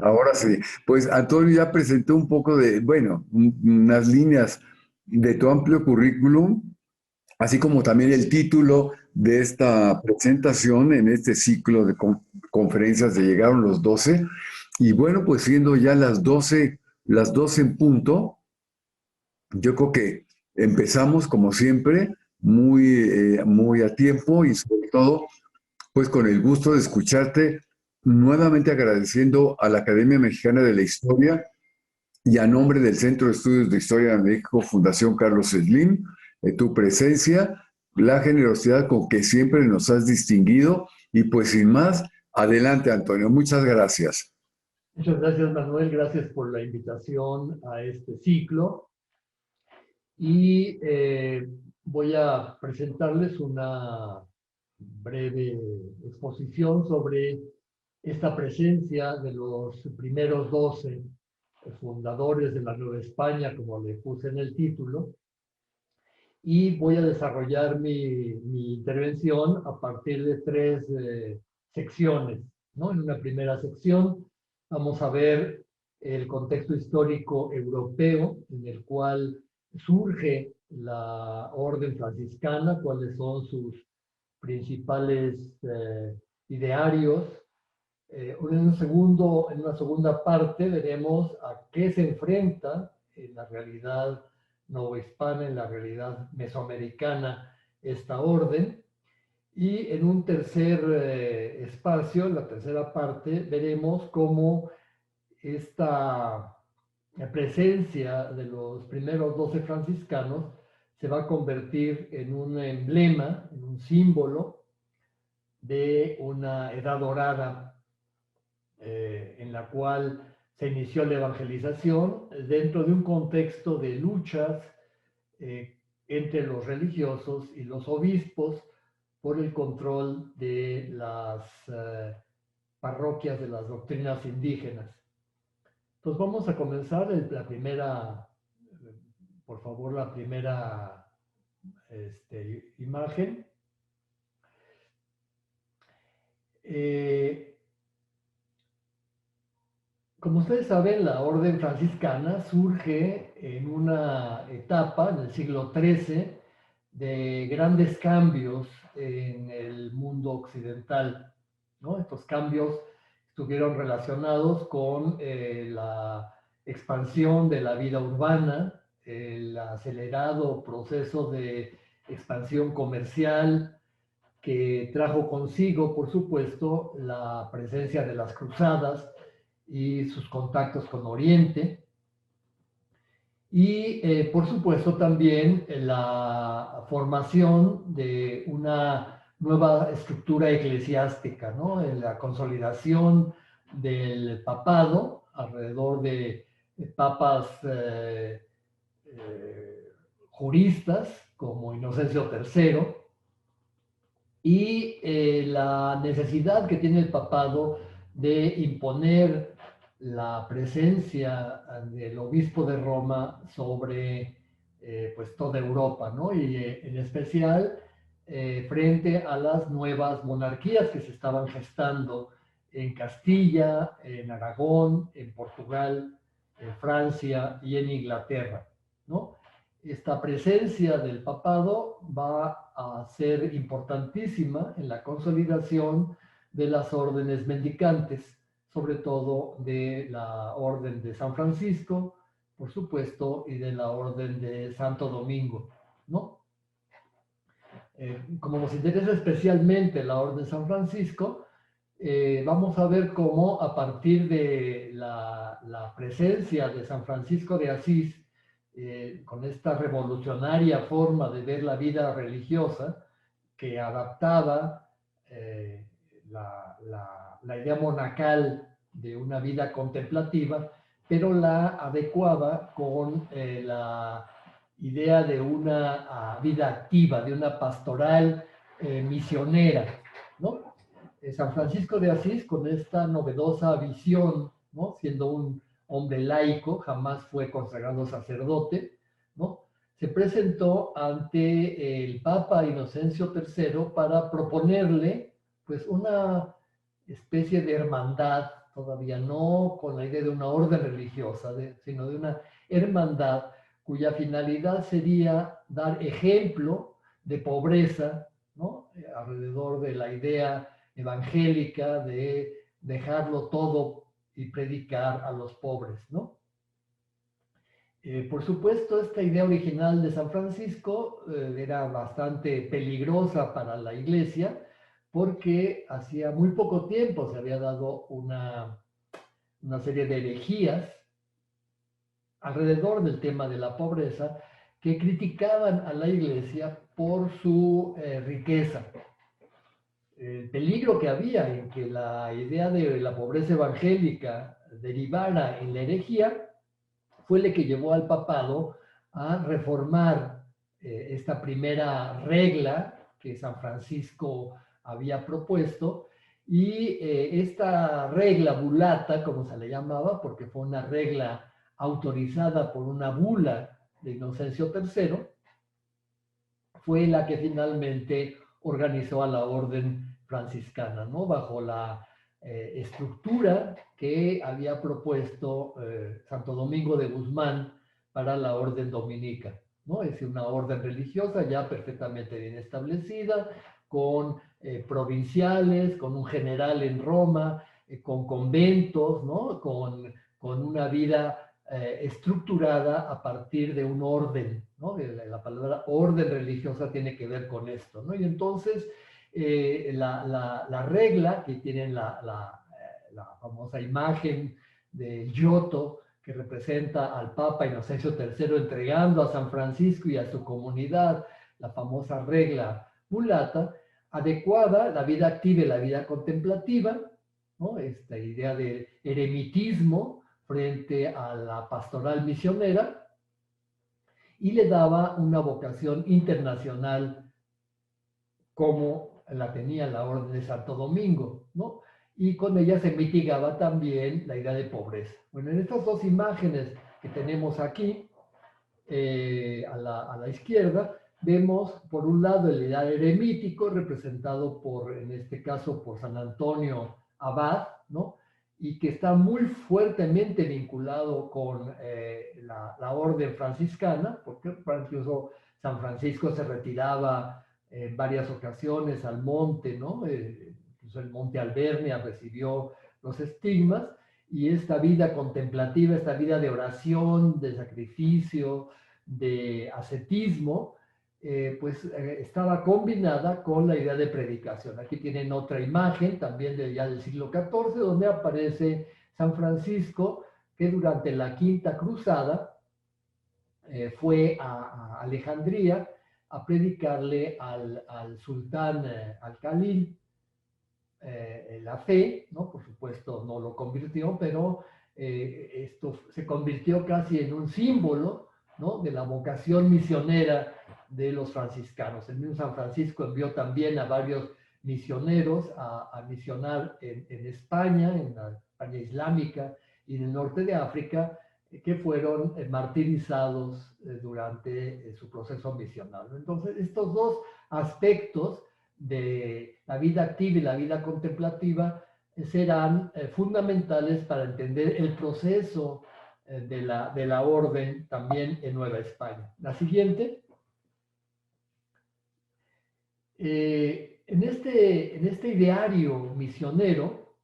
Ahora sí, pues Antonio ya presentó un poco de, bueno, unas líneas de tu amplio currículum, así como también el título de esta presentación en este ciclo de conferencias de Llegaron los 12. Y bueno, pues siendo ya las 12 en punto, yo creo que empezamos como siempre, muy a tiempo y sobre todo pues con el gusto de escucharte, nuevamente agradeciendo a la Academia Mexicana de la Historia y a nombre del Centro de Estudios de Historia de México, Fundación Carlos Slim, tu presencia, la generosidad con que siempre nos has distinguido y pues sin más, adelante Antonio, muchas gracias. Muchas gracias, Manuel. Gracias por la invitación a este ciclo. Y voy a presentarles una breve exposición sobre esta presencia de los primeros 12 fundadores de la Nueva España, como le puse en el título, y voy a desarrollar mi intervención a partir de tres secciones, ¿no? En una primera sección vamos a ver el contexto histórico europeo en el cual surge la orden franciscana, cuáles son sus principales idearios. En una segunda parte veremos a qué se enfrenta en la realidad novohispana, en la realidad mesoamericana, esta orden. Y en un tercer espacio, en la tercera parte, veremos cómo esta presencia de los primeros 12 franciscanos se va a convertir en un emblema, en un símbolo de una edad dorada en la cual se inició la evangelización dentro de un contexto de luchas entre los religiosos y los obispos por el control de las parroquias de las doctrinas indígenas. Entonces vamos a comenzar la primera, por favor, la primera imagen. Como ustedes saben, la orden franciscana surge en una etapa, en el siglo XIII, de grandes cambios en el mundo occidental, ¿no? Estos cambios estuvieron relacionados con la expansión de la vida urbana, el acelerado proceso de expansión comercial que trajo consigo, por supuesto, la presencia de las cruzadas y sus contactos con Oriente. Y, por supuesto, también la formación de una nueva estructura eclesiástica, ¿no? En la consolidación del papado alrededor de papas juristas como Inocencio III y la necesidad que tiene el papado de imponer la presencia del obispo de Roma sobre pues toda Europa, ¿no? Y en especial frente a las nuevas monarquías que se estaban gestando en Castilla, en Aragón, en Portugal, en Francia y en Inglaterra, ¿no? Esta presencia del papado va a ser importantísima en la consolidación de las órdenes mendicantes, sobre todo de la Orden de San Francisco, por supuesto, y de la Orden de Santo Domingo, ¿no? Como nos interesa especialmente la Orden de San Francisco, vamos a ver cómo a partir de la presencia de San Francisco de Asís, con esta revolucionaria forma de ver la vida religiosa que adaptaba la idea monacal de una vida contemplativa, pero la adecuaba con la idea de una vida activa, de una pastoral misionera, ¿no? San Francisco de Asís, con esta novedosa visión, ¿no? Siendo un hombre laico, jamás fue consagrado sacerdote, ¿no? Se presentó ante el Papa Inocencio III para proponerle pues una especie de hermandad todavía no con la idea de una orden religiosa, sino de una hermandad cuya finalidad sería dar ejemplo de pobreza, ¿no? Alrededor de la idea evangélica de dejarlo todo y predicar a los pobres, ¿no? Por supuesto, esta idea original de San Francisco era bastante peligrosa para la iglesia porque hacía muy poco tiempo se había dado una serie de herejías alrededor del tema de la pobreza que criticaban a la iglesia por su riqueza. El peligro que había en que la idea de la pobreza evangélica derivara en la herejía fue el que llevó al papado a reformar esta primera regla que San Francisco había propuesto, y esta regla bulata, como se le llamaba, porque fue una regla autorizada por una bula de Inocencio III, fue la que finalmente organizó a la orden franciscana, ¿no? Bajo la estructura que había propuesto Santo Domingo de Guzmán para la orden dominica, ¿no? Es decir, una orden religiosa ya perfectamente bien establecida, con provinciales, con un general en Roma, con conventos, ¿no? Con una vida estructurada a partir de un orden, ¿no? La palabra orden religiosa tiene que ver con esto, ¿no? Y entonces la regla que tienen la famosa imagen del Giotto que representa al Papa Inocencio III entregando a San Francisco y a su comunidad la famosa regla mulata, adecuada la vida activa y la vida contemplativa, ¿no? Esta idea de eremitismo frente a la pastoral misionera, y le daba una vocación internacional como la tenía la Orden de Santo Domingo, ¿no? Y con ella se mitigaba también la idea de pobreza. Bueno, en estas dos imágenes que tenemos aquí, a la izquierda, vemos por un lado el ideal eremítico representado por, en este caso, por San Antonio Abad, ¿no? Y que está muy fuertemente vinculado con la orden franciscana, porque incluso San Francisco se retiraba en varias ocasiones al monte, ¿no? Incluso el monte Albernia recibió los estigmas, y esta vida contemplativa, esta vida de oración, de sacrificio, de ascetismo, estaba combinada con la idea de predicación. Aquí tienen otra imagen también ya del siglo XIV, donde aparece San Francisco, que durante la Quinta Cruzada fue a Alejandría a predicarle al sultán Al-Khalil la fe, ¿no? Por supuesto no lo convirtió, pero esto se convirtió casi en un símbolo, ¿no? De la vocación misionera de los franciscanos. El mismo San Francisco envió también a varios misioneros a misionar en España, en la España islámica y en el norte de África, que fueron martirizados durante su proceso misional. Entonces, estos dos aspectos de la vida activa y la vida contemplativa serán fundamentales para entender el proceso de la orden también en Nueva España. La siguiente. En este ideario misionero,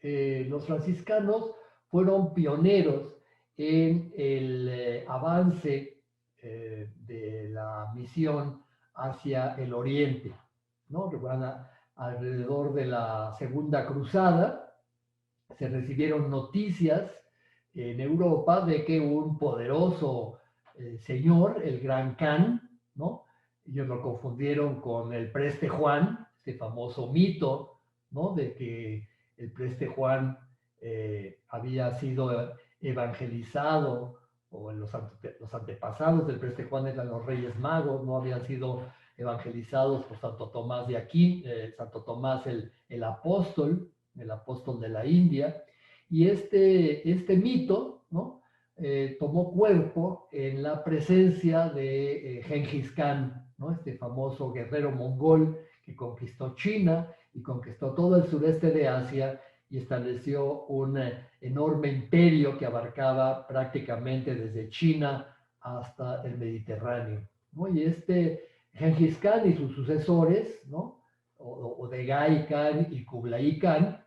los franciscanos fueron pioneros en el avance de la misión hacia el oriente, ¿no? Recuerdan, alrededor de la Segunda Cruzada se recibieron noticias en Europa de que un poderoso señor, el Gran Khan, ¿no? Ellos lo confundieron con el Preste Juan, este famoso mito, ¿no? De que el Preste Juan había sido evangelizado, o los antepasados del Preste Juan eran los Reyes Magos, no habían sido evangelizados por Santo Tomás de Aquín, Santo Tomás el apóstol de la India, y este mito, ¿no? Tomó cuerpo en la presencia de Gengis Khan, ¿no? Este famoso guerrero mongol que conquistó China y conquistó todo el sureste de Asia y estableció un enorme imperio que abarcaba prácticamente desde China hasta el Mediterráneo, ¿no? Y Genghis Khan y sus sucesores, ¿no? Odegai Khan y Kublai Khan,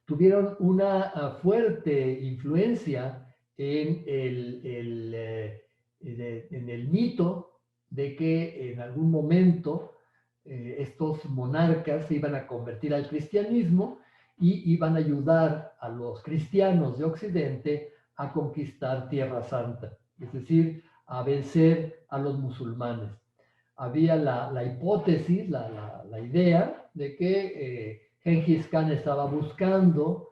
tuvieron una fuerte influencia en el mito de que en algún momento estos monarcas se iban a convertir al cristianismo y iban a ayudar a los cristianos de Occidente a conquistar Tierra Santa, es decir, a vencer a los musulmanes. Había la hipótesis, la idea de que Genghis Khan estaba buscando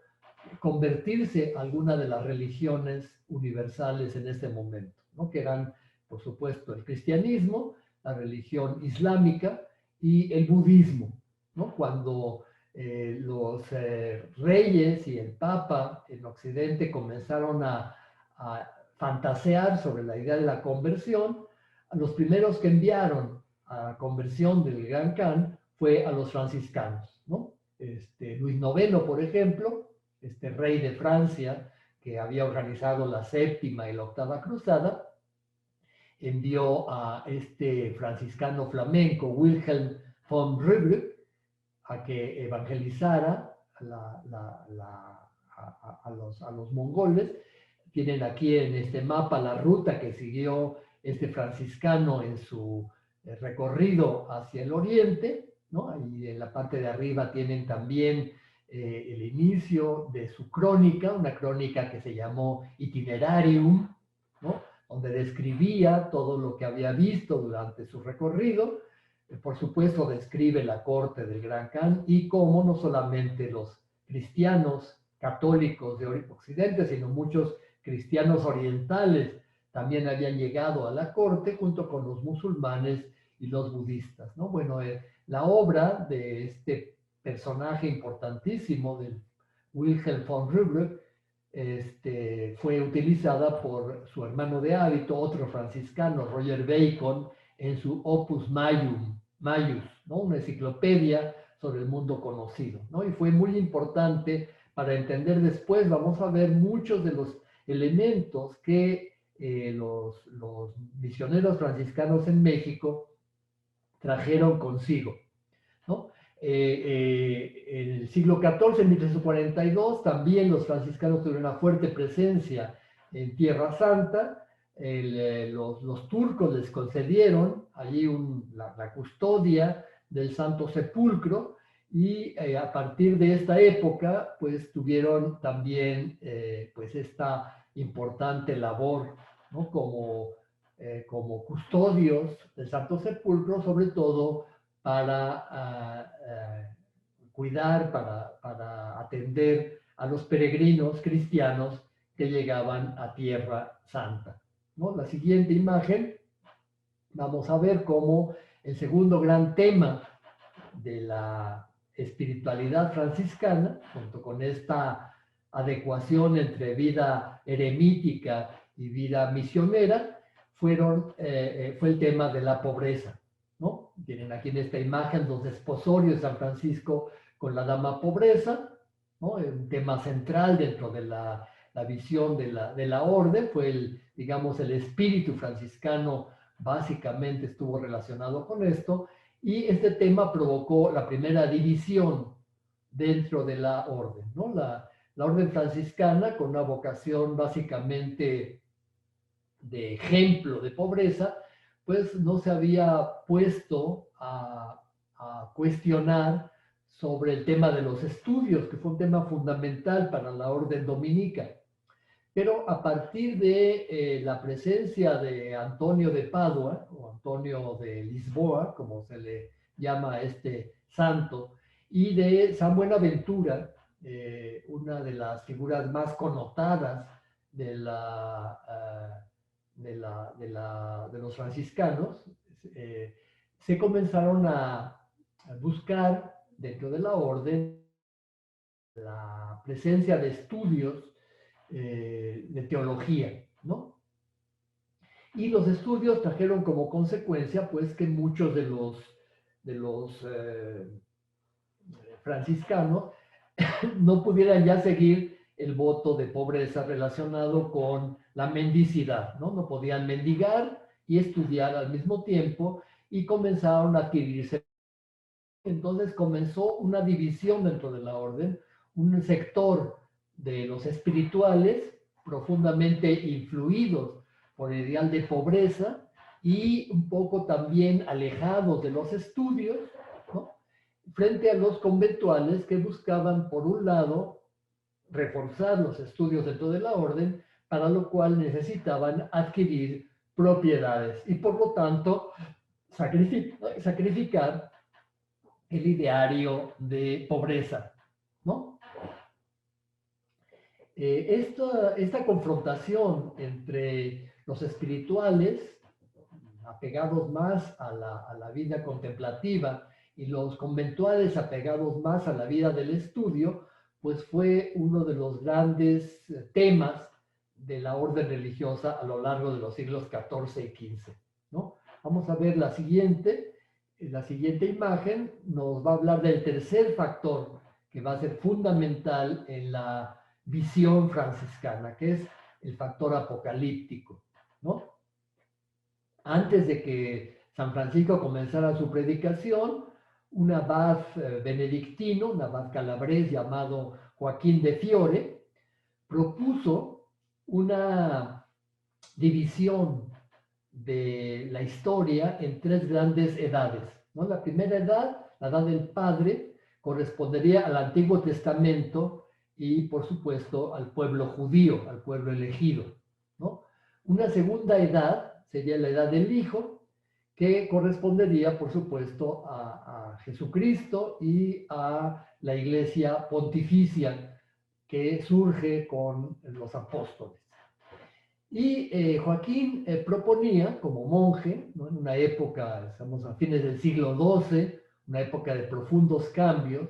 convertirse a alguna de las religiones universales en ese momento, ¿no? Que eran, por supuesto, el cristianismo, la religión islámica y el budismo, ¿no? Cuando los reyes y el papa en Occidente comenzaron a fantasear sobre la idea de la conversión, los primeros que enviaron a la conversión del Gran Khan fue a los franciscanos, ¿no? Luis IX, por ejemplo, rey de Francia, que había organizado la séptima y la octava cruzada, envió a este franciscano flamenco, Wilhelm von Rübruck, a que evangelizara a los mongoles. Tienen aquí en este mapa la ruta que siguió este franciscano en su recorrido hacia el oriente, ¿no? Ahí en la parte de arriba tienen también el inicio de su crónica, una crónica que se llamó Itinerarium, ¿no? Donde describía todo lo que había visto durante su recorrido. Por supuesto, describe la corte del Gran Khan y cómo no solamente los cristianos católicos de Occidente, sino muchos cristianos orientales también habían llegado a la corte junto con los musulmanes y los budistas, ¿no? Bueno, la obra de este personaje importantísimo del Wilhelm von Rübruck fue utilizada por su hermano de hábito, otro franciscano, Roger Bacon, en su Opus Maius, ¿no? Una enciclopedia sobre el mundo conocido, ¿no? Y fue muy importante para entender después, vamos a ver muchos de los elementos que los misioneros franciscanos en México trajeron consigo, ¿no? En el siglo XIV, en 1342, también los franciscanos tuvieron una fuerte presencia en Tierra Santa. Los turcos les concedieron allí la custodia del Santo Sepulcro y a partir de esta época, pues tuvieron también pues esta importante labor, ¿no? Como custodios del Santo Sepulcro, sobre todo para cuidar, para atender a los peregrinos cristianos que llegaban a Tierra Santa, ¿no? La siguiente imagen, vamos a ver cómo el segundo gran tema de la espiritualidad franciscana, junto con esta adecuación entre vida eremítica y vida misionera, fue el tema de la pobreza, ¿no? Tienen aquí en esta imagen los desposorios de San Francisco con la dama pobreza, ¿no? Un tema central dentro de la visión de la orden, fue digamos, el espíritu franciscano básicamente estuvo relacionado con esto, y este tema provocó la primera división dentro de la orden, ¿no? La orden franciscana, con una vocación básicamente de ejemplo de pobreza, pues no se había puesto a cuestionar sobre el tema de los estudios, que fue un tema fundamental para la orden dominica. Pero a partir de la presencia de Antonio de Padua, o Antonio de Lisboa, como se le llama a este santo, y de San Buenaventura, una de las figuras más connotadas de los franciscanos, se comenzaron a buscar dentro de la orden la presencia de estudios de teología, ¿no? Y los estudios trajeron como consecuencia, pues, que muchos de los franciscanos no pudieran ya seguir el voto de pobreza relacionado con la mendicidad, ¿no? No podían mendigar y estudiar al mismo tiempo y comenzaron a adquirirse. Entonces comenzó una división dentro de la orden, un sector de los espirituales profundamente influidos por el ideal de pobreza y un poco también alejados de los estudios, ¿no? Frente a los conventuales que buscaban, por un lado, reforzar los estudios dentro de la orden, para lo cual necesitaban adquirir propiedades y por lo tanto sacrificar el ideario de pobreza, ¿no? Esta confrontación entre los espirituales, apegados más a la vida contemplativa, y los conventuales apegados más a la vida del estudio, pues fue uno de los grandes temas de la orden religiosa a lo largo de los siglos XIV y XV, ¿no? Vamos a ver la siguiente imagen, nos va a hablar del tercer factor que va a ser fundamental en la visión franciscana, que es el factor apocalíptico, ¿no? Antes de que San Francisco comenzara su predicación, un abad benedictino, un abad calabrés llamado Joaquín de Fiore, propuso una división de la historia en tres grandes edades, ¿no? La primera edad, la edad del Padre, correspondería al Antiguo Testamento y, por supuesto, al pueblo judío, al pueblo elegido, ¿no? Una segunda edad sería la edad del Hijo, que correspondería, por supuesto, a Jesucristo y a la Iglesia pontificia que surge con los apóstoles. Y Joaquín proponía, como monje, ¿no? En una época, estamos a fines del siglo XII, una época de profundos cambios,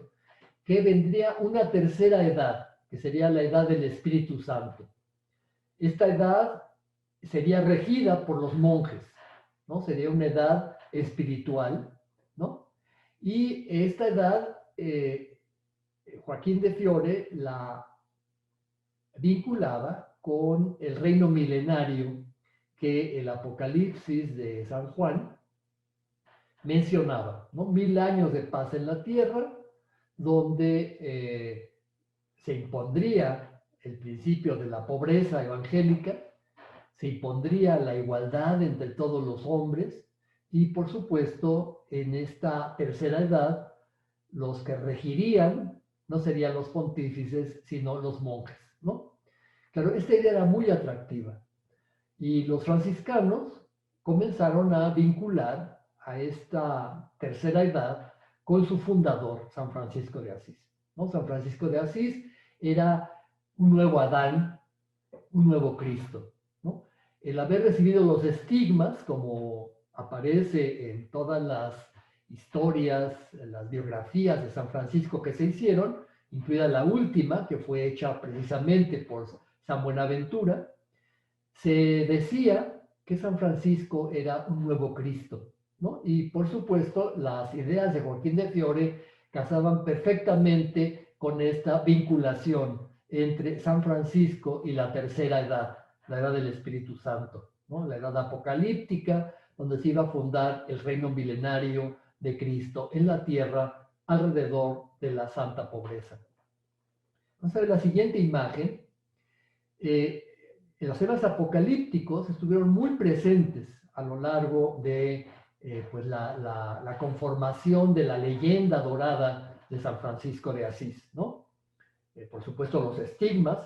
que vendría una tercera edad, que sería la edad del Espíritu Santo. Esta edad sería regida por los monjes, ¿no? Sería una edad espiritual, ¿no? Y esta edad, Joaquín de Fiore la vinculaba con el reino milenario que el Apocalipsis de San Juan mencionaba, ¿no? 1000 años de paz en la tierra, donde se impondría el principio de la pobreza evangélica, se impondría la igualdad entre todos los hombres y, por supuesto, en esta tercera edad, los que regirían no serían los pontífices, sino los monjes, ¿no? Claro, esta idea era muy atractiva y los franciscanos comenzaron a vincular a esta tercera edad con su fundador, San Francisco de Asís, ¿no? San Francisco de Asís era un nuevo Adán, un nuevo Cristo, ¿no? El haber recibido los estigmas, como aparece en todas las historias, las biografías de San Francisco que se hicieron, incluida la última, que fue hecha precisamente por San Buenaventura, se decía que San Francisco era un nuevo Cristo, ¿no? Y por supuesto, las ideas de Joaquín de Fiore casaban perfectamente con esta vinculación entre San Francisco y la tercera edad, la edad del Espíritu Santo, ¿no? La edad apocalíptica, donde se iba a fundar el reino milenario de Cristo en la tierra alrededor de la santa pobreza. Vamos a ver la siguiente imagen. Los temas apocalípticos estuvieron muy presentes a lo largo de pues la conformación de la leyenda dorada de San Francisco de Asís, ¿no? Por supuesto, los estigmas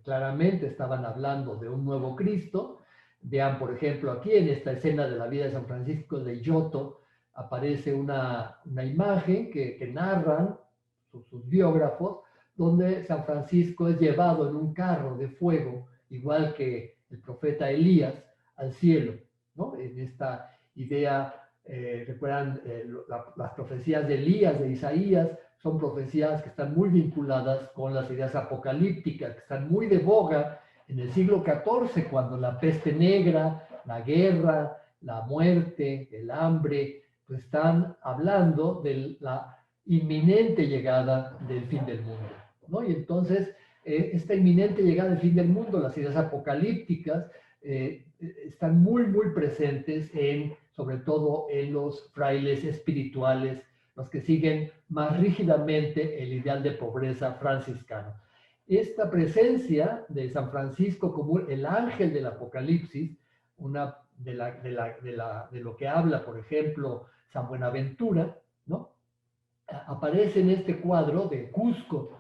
claramente estaban hablando de un nuevo Cristo. Vean, por ejemplo, aquí en esta escena de la vida de San Francisco de Giotto aparece una imagen que narran sus biógrafos, donde San Francisco es llevado en un carro de fuego, igual que el profeta Elías, al cielo, ¿no? En esta idea, recuerdan las profecías de Elías, de Isaías, son profecías que están muy vinculadas con las ideas apocalípticas, que están muy de boga en el siglo XIV, cuando la peste negra, la guerra, la muerte, el hambre, pues están hablando de la inminente llegada del fin del mundo. ¿no? Y entonces, esta inminente llegada del fin del mundo, las ideas apocalípticas, están muy, muy presentes sobre todo en los frailes espirituales, los que siguen más rígidamente el ideal de pobreza franciscano. Esta presencia de San Francisco como el ángel del Apocalipsis, de lo que habla, por ejemplo, San Buenaventura, ¿no? Aparece en este cuadro de Cusco,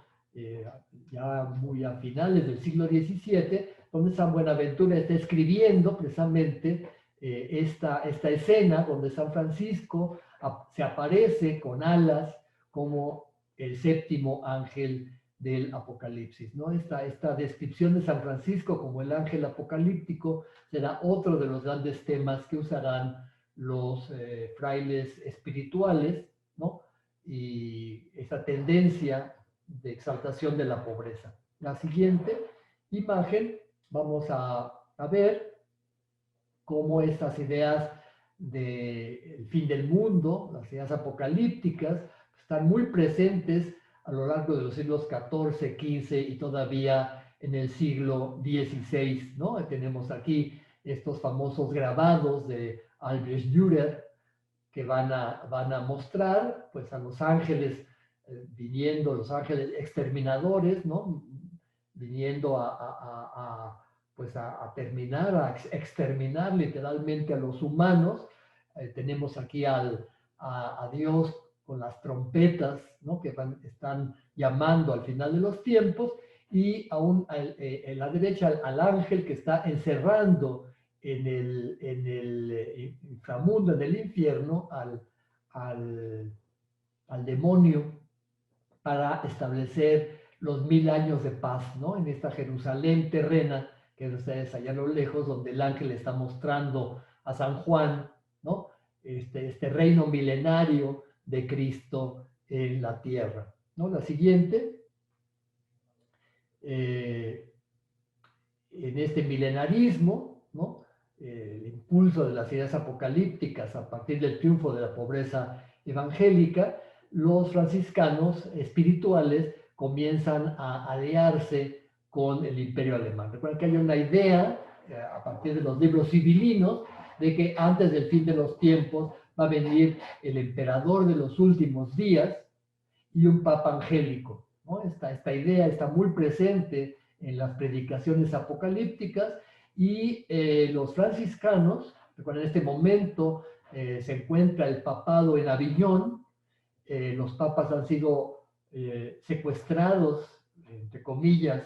ya muy a finales del siglo XVII, donde San Buenaventura está escribiendo precisamente esta escena donde San Francisco se aparece con alas como el séptimo ángel del Apocalipsis, ¿no? Esta descripción de San Francisco como el ángel apocalíptico será otro de los grandes temas que usarán los frailes espirituales, ¿no? Y esa tendencia de exaltación de la pobreza. La siguiente imagen vamos a ver cómo estas ideas del fin del mundo, las ideas apocalípticas, están muy presentes a lo largo de los siglos XIV, XV y todavía en el siglo XVI, ¿no? Tenemos aquí estos famosos grabados de Albrecht Dürer, que van a mostrar pues a los ángeles viniendo, los ángeles exterminadores, ¿no? Viniendo pues a terminar, a exterminar literalmente a los humanos. Tenemos aquí a Dios con las trompetas, ¿no? Que están llamando al final de los tiempos, y aún en la derecha al ángel que está encerrando en el inframundo, en el infierno, al demonio para establecer los 1000 años de paz, ¿no? En esta Jerusalén terrena, que ustedes allá a lo lejos, donde el ángel está mostrando a San Juan, ¿no? Este reino milenario de Cristo en la tierra, ¿no? La siguiente, en este milenarismo, ¿no? El impulso de las ideas apocalípticas a partir del triunfo de la pobreza evangélica, los franciscanos espirituales comienzan a aliarse con el imperio alemán. Recuerden que hay una idea, a partir de los libros sibilinos, de que antes del fin de los tiempos va a venir el emperador de los últimos días y un papa angélico, ¿no? Esta idea está muy presente en las predicaciones apocalípticas, y los franciscanos, recuerden, en este momento se encuentra el papado en Aviñón. Los papas han sido secuestrados, entre comillas,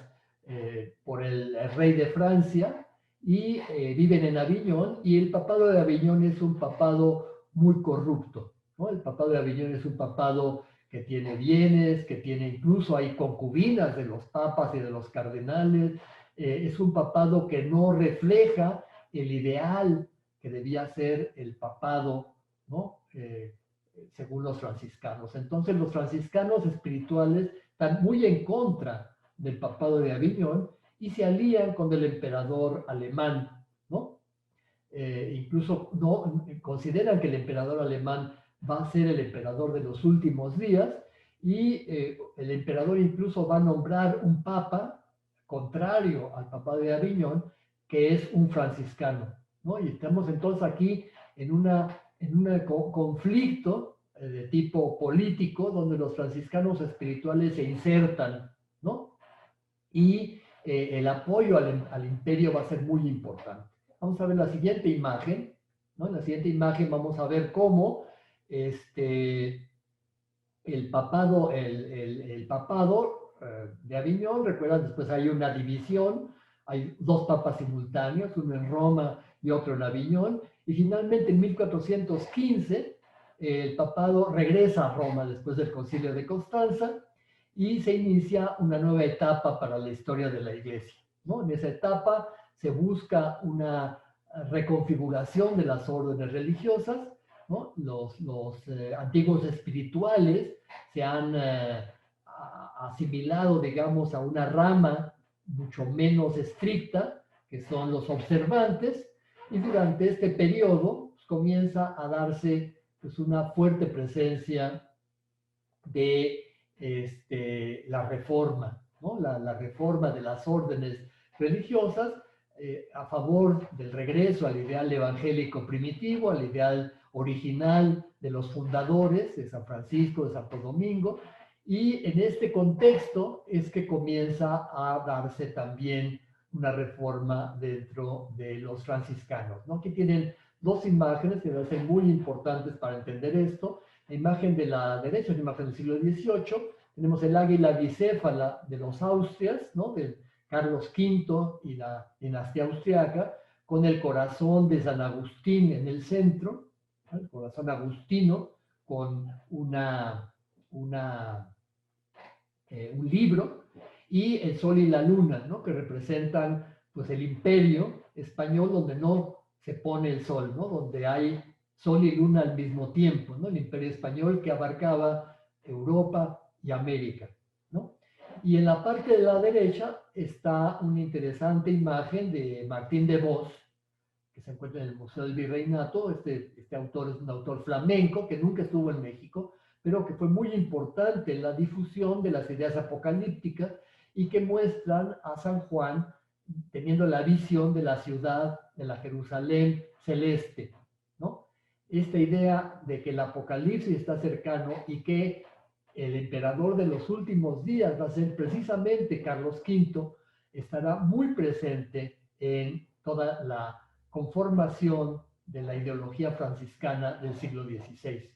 por el rey de Francia, y viven en Aviñón, y el papado de Aviñón es un papado muy corrupto, ¿no? El papado de Aviñón es un papado que tiene bienes, que tiene incluso hay concubinas de los papas y de los cardenales. Es un papado que no refleja el ideal que debía ser el papado, ¿no? Según los franciscanos. Entonces los franciscanos espirituales están muy en contra del papado de Aviñón y se alían con el emperador alemán, ¿no? Incluso no consideran que el emperador alemán va a ser el emperador de los últimos días, y el emperador incluso va a nombrar un papa contrario al papado de Aviñón, que es un franciscano, ¿no? Y estamos entonces aquí en un conflicto de tipo político, donde los franciscanos espirituales se insertan, ¿no? Y el apoyo al imperio va a ser muy importante. Vamos a ver la siguiente imagen, ¿no? En la siguiente imagen vamos a ver cómo el papado de Aviñón, recuerdan, después hay una división, hay dos papas simultáneos, uno en Roma y otro en Aviñón, y finalmente en 1415 el papado regresa a Roma después del Concilio de Constanza, y se inicia una nueva etapa para la historia de la Iglesia, ¿no? En esa etapa se busca una reconfiguración de las órdenes religiosas, ¿no? Los antiguos espirituales se han asimilado, digamos, a una rama mucho menos estricta, que son los observantes, y durante este periodo pues, comienza a darse pues, una fuerte presencia de la reforma, ¿no? La reforma de las órdenes religiosas a favor del regreso al ideal evangélico primitivo, al ideal original de los fundadores de San Francisco, de Santo Domingo, y en este contexto es que comienza a darse también una reforma dentro de los franciscanos, ¿no? Que tienen dos imágenes que van a ser muy importantes para entender esto. La imagen de la derecha es una imagen del siglo XVIII, tenemos el águila bicéfala de los Austrias, ¿no? De Carlos V y la dinastía austriaca, con el corazón de San Agustín en el centro, ¿no? El corazón agustino, con un libro, y el sol y la luna, ¿no? Que representan pues, el imperio español donde no se pone el sol, ¿no? Donde hay sol y luna al mismo tiempo, ¿no? El imperio español que abarcaba Europa y América, ¿no? Y en la parte de la derecha está una interesante imagen de Martín de Vos, que se encuentra en el Museo del Virreinato. Este autor es un autor flamenco que nunca estuvo en México, pero que fue muy importante en la difusión de las ideas apocalípticas y que muestran a San Juan teniendo la visión de la ciudad, de la Jerusalén celeste, ¿no? Esta idea de que el apocalipsis está cercano y que el emperador de los últimos días va a ser precisamente Carlos V, estará muy presente en toda la conformación de la ideología franciscana del siglo XVI,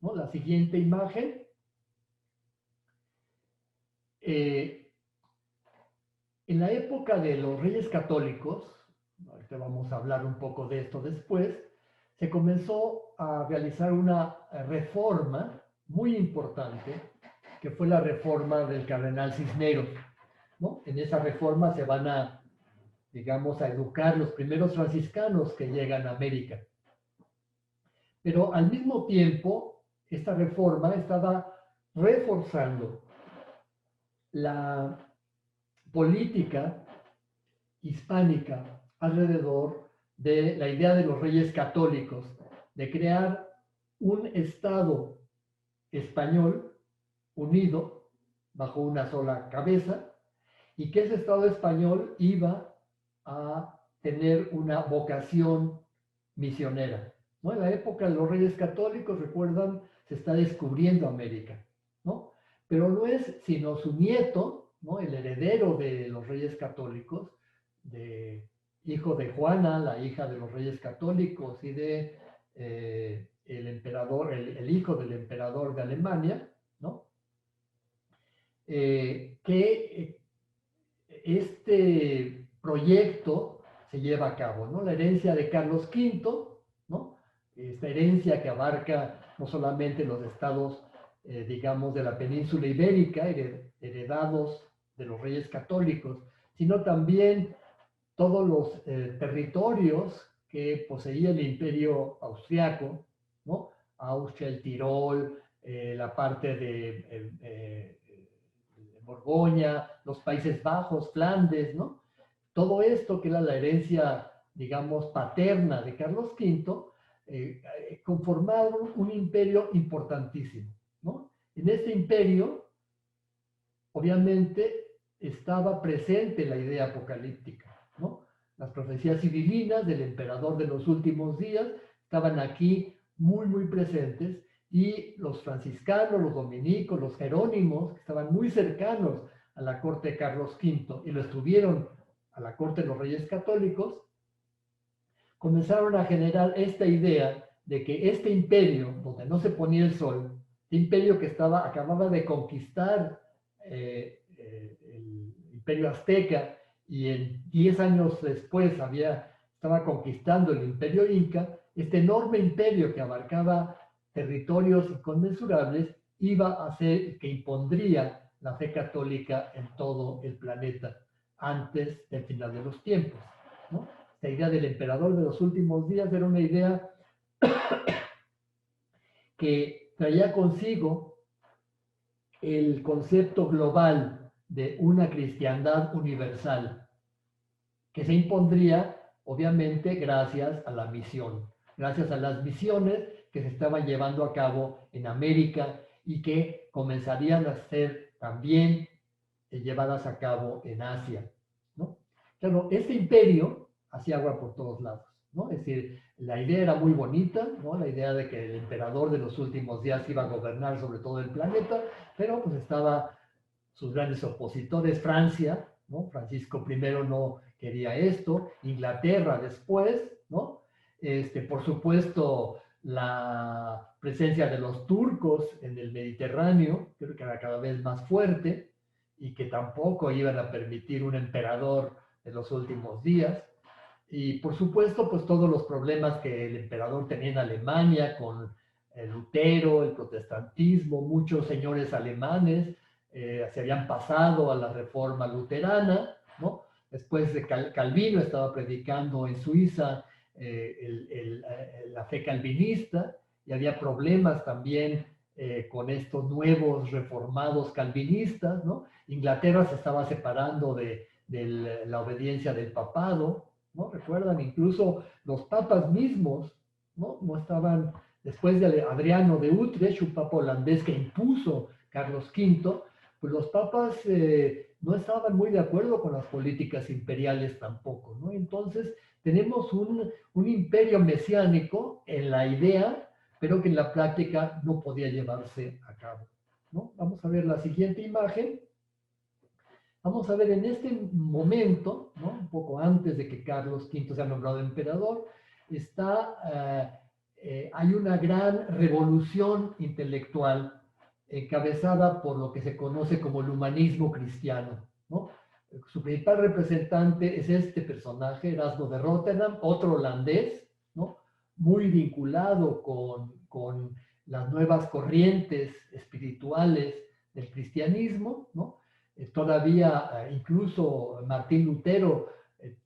¿no? La siguiente imagen. En la época de los Reyes Católicos, ahorita vamos a hablar un poco de esto después, se comenzó a realizar una reforma muy importante, que fue la reforma del Cardenal Cisneros, ¿no? En esa reforma se van a, digamos, a educar los primeros franciscanos que llegan a América. Pero al mismo tiempo, esta reforma estaba reforzando la política hispánica alrededor de la idea de los reyes católicos, de crear un Estado español unido bajo una sola cabeza, y que ese Estado español iba a tener una vocación misionera, ¿no? En la época de los Reyes Católicos, recuerdan, se está descubriendo América, ¿no? Pero no es sino su nieto, ¿no? El heredero de los Reyes Católicos, hijo de Juana, la hija de los Reyes Católicos, y de el emperador, el hijo del emperador de Alemania, ¿no? Que este proyecto se lleva a cabo, ¿no? La herencia de Carlos V, ¿no? Esta herencia que abarca no solamente los estados, digamos, de la península ibérica, heredados de los reyes católicos, sino también todos los territorios que poseía el imperio austriaco, ¿no? Austria, el Tirol, la parte de Borgoña, los Países Bajos, Flandes, ¿no? Todo esto que era la herencia, digamos, paterna de Carlos V, conformaron un imperio importantísimo, ¿no? En este imperio, obviamente, estaba presente la idea apocalíptica, ¿no? Las profecías civilinas del emperador de los últimos días estaban aquí muy, muy presentes, y los franciscanos, los dominicos, los jerónimos, que estaban muy cercanos a la corte de Carlos V y lo estuvieron a la corte de los Reyes Católicos, comenzaron a generar esta idea de que este imperio, donde no se ponía el sol, este imperio que acababa de conquistar el imperio azteca, y en 10 años después estaba conquistando el imperio inca, este enorme imperio que abarcaba territorios inconmensurables, iba a ser que impondría la fe católica en todo el planeta antes del final de los tiempos, ¿no? Esta idea del emperador de los últimos días era una idea que traía consigo el concepto global de una cristiandad universal, que se impondría, obviamente, gracias a la misión, gracias a las misiones que se estaban llevando a cabo en América y que comenzarían a ser también llevadas a cabo en Asia, ¿no? Claro, este imperio hacía agua por todos lados, ¿no? Es decir, la idea era muy bonita, ¿no? La idea de que el emperador de los últimos días iba a gobernar sobre todo el planeta, pero pues estaba sus grandes opositores, Francia, ¿no? Francisco I no quería esto, Inglaterra después, ¿no? Por supuesto, la presencia de los turcos en el Mediterráneo, creo que era cada vez más fuerte y que tampoco iban a permitir un emperador de los últimos días. Y por supuesto, pues todos los problemas que el emperador tenía en Alemania con el Lutero, el protestantismo, muchos señores alemanes se habían pasado a la reforma luterana, ¿no? Después de Calvino estaba predicando en Suiza la fe calvinista y había problemas también con estos nuevos reformados calvinistas, ¿no? Inglaterra se estaba separando de la obediencia del papado, ¿no? Recuerdan, incluso los papas mismos, ¿no? No estaban, después de Adriano de Utrecht, un papa holandés que impuso Carlos V, pues los papas no estaban muy de acuerdo con las políticas imperiales tampoco, ¿no? Entonces, tenemos un imperio mesiánico en la idea, pero que en la práctica no podía llevarse a cabo, ¿no? Vamos a ver la siguiente imagen. Vamos a ver en este momento, ¿no? Un poco antes de que Carlos V sea nombrado emperador, hay una gran revolución intelectual encabezada por lo que se conoce como el humanismo cristiano, ¿no? Su principal representante es este personaje, Erasmo de Rotterdam, otro holandés, ¿no? Muy vinculado con las nuevas corrientes espirituales del cristianismo, ¿no? Todavía incluso Martín Lutero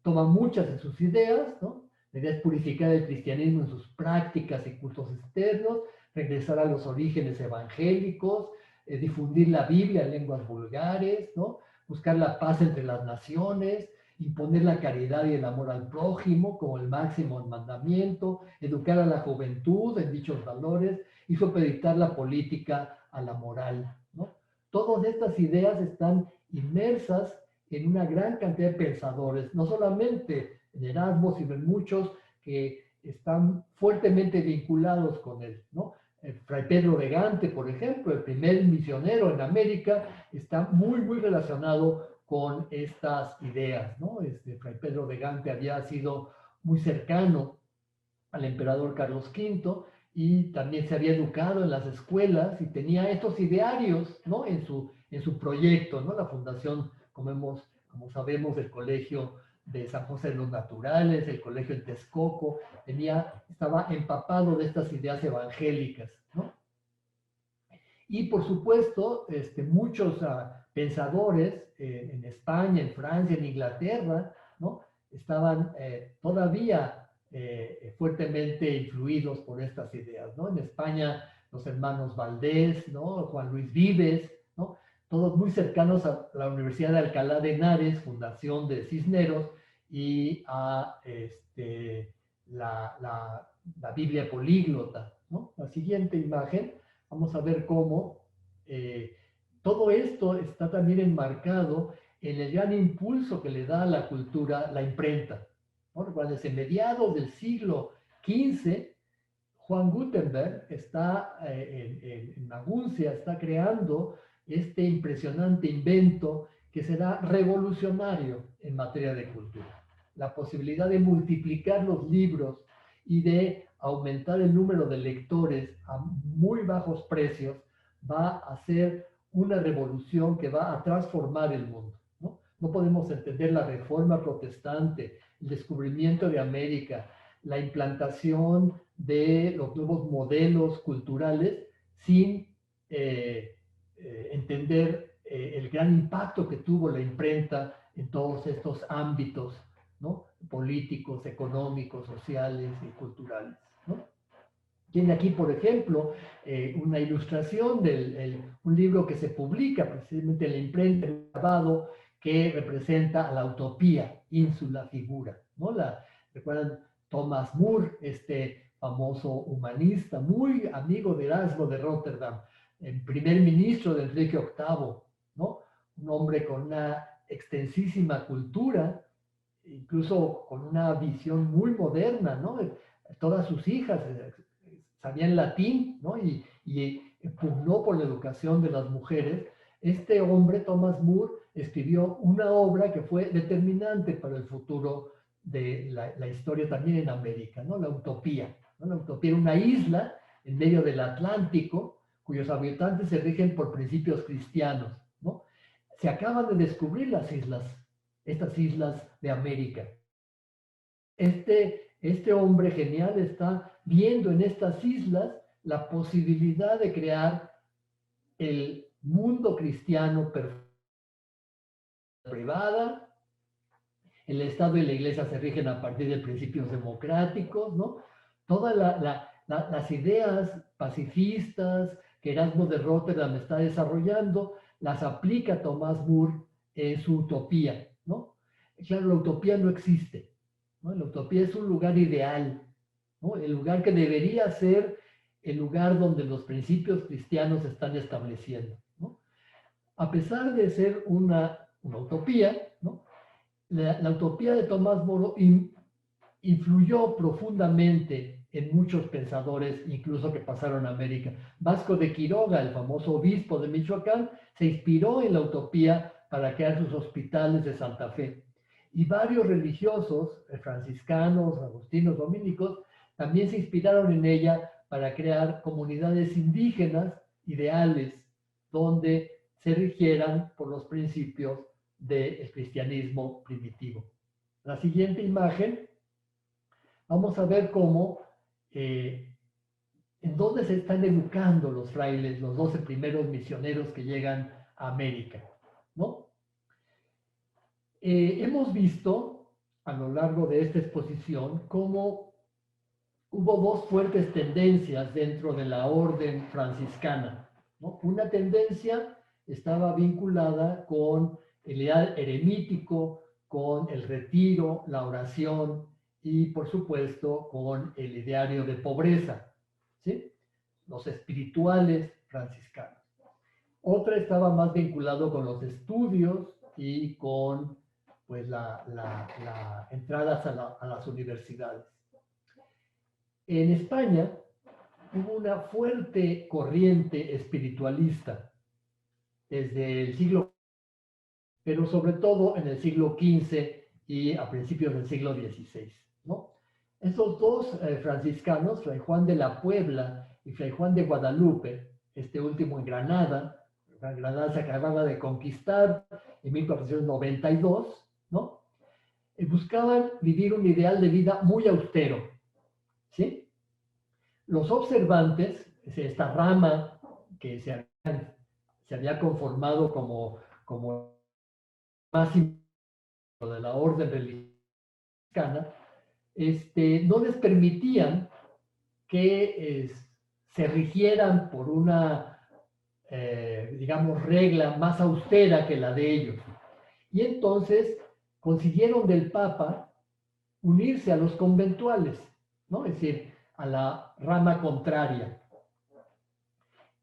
toma muchas de sus ideas, ¿no? La idea es purificar el cristianismo en sus prácticas y cultos externos, regresar a los orígenes evangélicos, difundir la Biblia en lenguas vulgares, ¿no? Buscar la paz entre las naciones, imponer la caridad y el amor al prójimo como el máximo mandamiento, educar a la juventud en dichos valores y supeditar la política a la moral, ¿no? Todas estas ideas están inmersas en una gran cantidad de pensadores, no solamente en Erasmo, sino en muchos que están fuertemente vinculados con él, ¿no? Fray Pedro de Gante, por ejemplo, el primer misionero en América, está muy relacionado con estas ideas, ¿no? Fray Pedro de Gante había sido muy cercano al emperador Carlos V y también se había educado en las escuelas y tenía estos idearios, ¿no? En su proyecto, ¿no? La fundación, como sabemos, del Colegio de San José de los Naturales, el Colegio en Texcoco, estaba empapado de estas ideas evangélicas, ¿no? Y por supuesto, muchos pensadores en España, en Francia, en Inglaterra, ¿no? Estaban todavía fuertemente influidos por estas ideas, ¿no? En España, los hermanos Valdés, ¿no? Juan Luis Vives, ¿no? Todos muy cercanos a la Universidad de Alcalá de Henares, fundación de Cisneros, y a la Biblia políglota, ¿no? La siguiente imagen, vamos a ver cómo todo esto está también enmarcado en el gran impulso que le da a la cultura la imprenta, ¿no? Recuerden, desde mediados del siglo XV, Juan Gutenberg está en Maguncia, está creando este impresionante invento que será revolucionario en materia de cultura. La posibilidad de multiplicar los libros y de aumentar el número de lectores a muy bajos precios va a ser una revolución que va a transformar el mundo, ¿no? No podemos entender la reforma protestante, el descubrimiento de América, la implantación de los nuevos modelos culturales sin entender el gran impacto que tuvo la imprenta en todos estos ámbitos, ¿no? Políticos, económicos, sociales y culturales, ¿no? Tiene aquí, por ejemplo, una ilustración de un libro que se publica precisamente en la imprenta, el grabado, que representa a la utopía, Insula Figura, ¿no? ¿Recuerdan? Thomas More, este famoso humanista, muy amigo de Erasmo de Rotterdam, el primer ministro de Enrique VIII, ¿no? Un hombre con una extensísima cultura, incluso con una visión muy moderna, ¿no? Todas sus hijas sabían latín, ¿no? Y pugnó por la educación de las mujeres. Este hombre, Thomas More, escribió una obra que fue determinante para el futuro de la historia también en América, ¿no? La Utopía, ¿no? La Utopía era una isla en medio del Atlántico, cuyos habitantes se rigen por principios cristianos, ¿no? Se acaban de descubrir las islas, estas islas de América. Este hombre genial está viendo en estas islas la posibilidad de crear el mundo cristiano privada. El Estado y la Iglesia se rigen a partir de principios democráticos, ¿no? Todas las ideas pacifistas que Erasmo de Rotterdam está desarrollando, las aplica Thomas More en su utopía, ¿no? Claro, la utopía no existe, ¿no? La utopía es un lugar ideal, ¿no? El lugar que debería ser el lugar donde los principios cristianos se están estableciendo, ¿no? A pesar de ser una utopía, ¿no? La utopía de Tomás Moro influyó profundamente en muchos pensadores, incluso que pasaron a América. Vasco de Quiroga, el famoso obispo de Michoacán, se inspiró en la utopía para crear sus hospitales de Santa Fe. Y varios religiosos, franciscanos, agustinos, dominicos, también se inspiraron en ella para crear comunidades indígenas ideales, donde se rigieran por los principios del cristianismo primitivo. La siguiente imagen, vamos a ver cómo, en dónde se están educando los frailes, los 12 primeros misioneros que llegan a América, ¿no? Hemos visto a lo largo de esta exposición cómo hubo dos fuertes tendencias dentro de la orden franciscana, ¿no? Una tendencia estaba vinculada con el ideal eremítico, con el retiro, la oración y, por supuesto, con el ideario de pobreza, ¿sí? Los espirituales franciscanos. Otra estaba más vinculado con los estudios y con pues, la entradas a las universidades. En España hubo una fuerte corriente espiritualista desde el siglo, pero sobre todo en el siglo XV y a principios del siglo XVI, ¿no? Esos dos franciscanos, Fray Juan de la Puebla y Fray Juan de Guadalupe, este último en Granada, Granada se acababa de conquistar en 1492, ¿no? Buscaban vivir un ideal de vida muy austero, ¿sí? Los observantes, esta rama que se había conformado como más de la orden religiosa, no les permitían que se rigieran por una, digamos, regla más austera que la de ellos. Y entonces consiguieron del Papa unirse a los conventuales, ¿no? Es decir, a la rama contraria.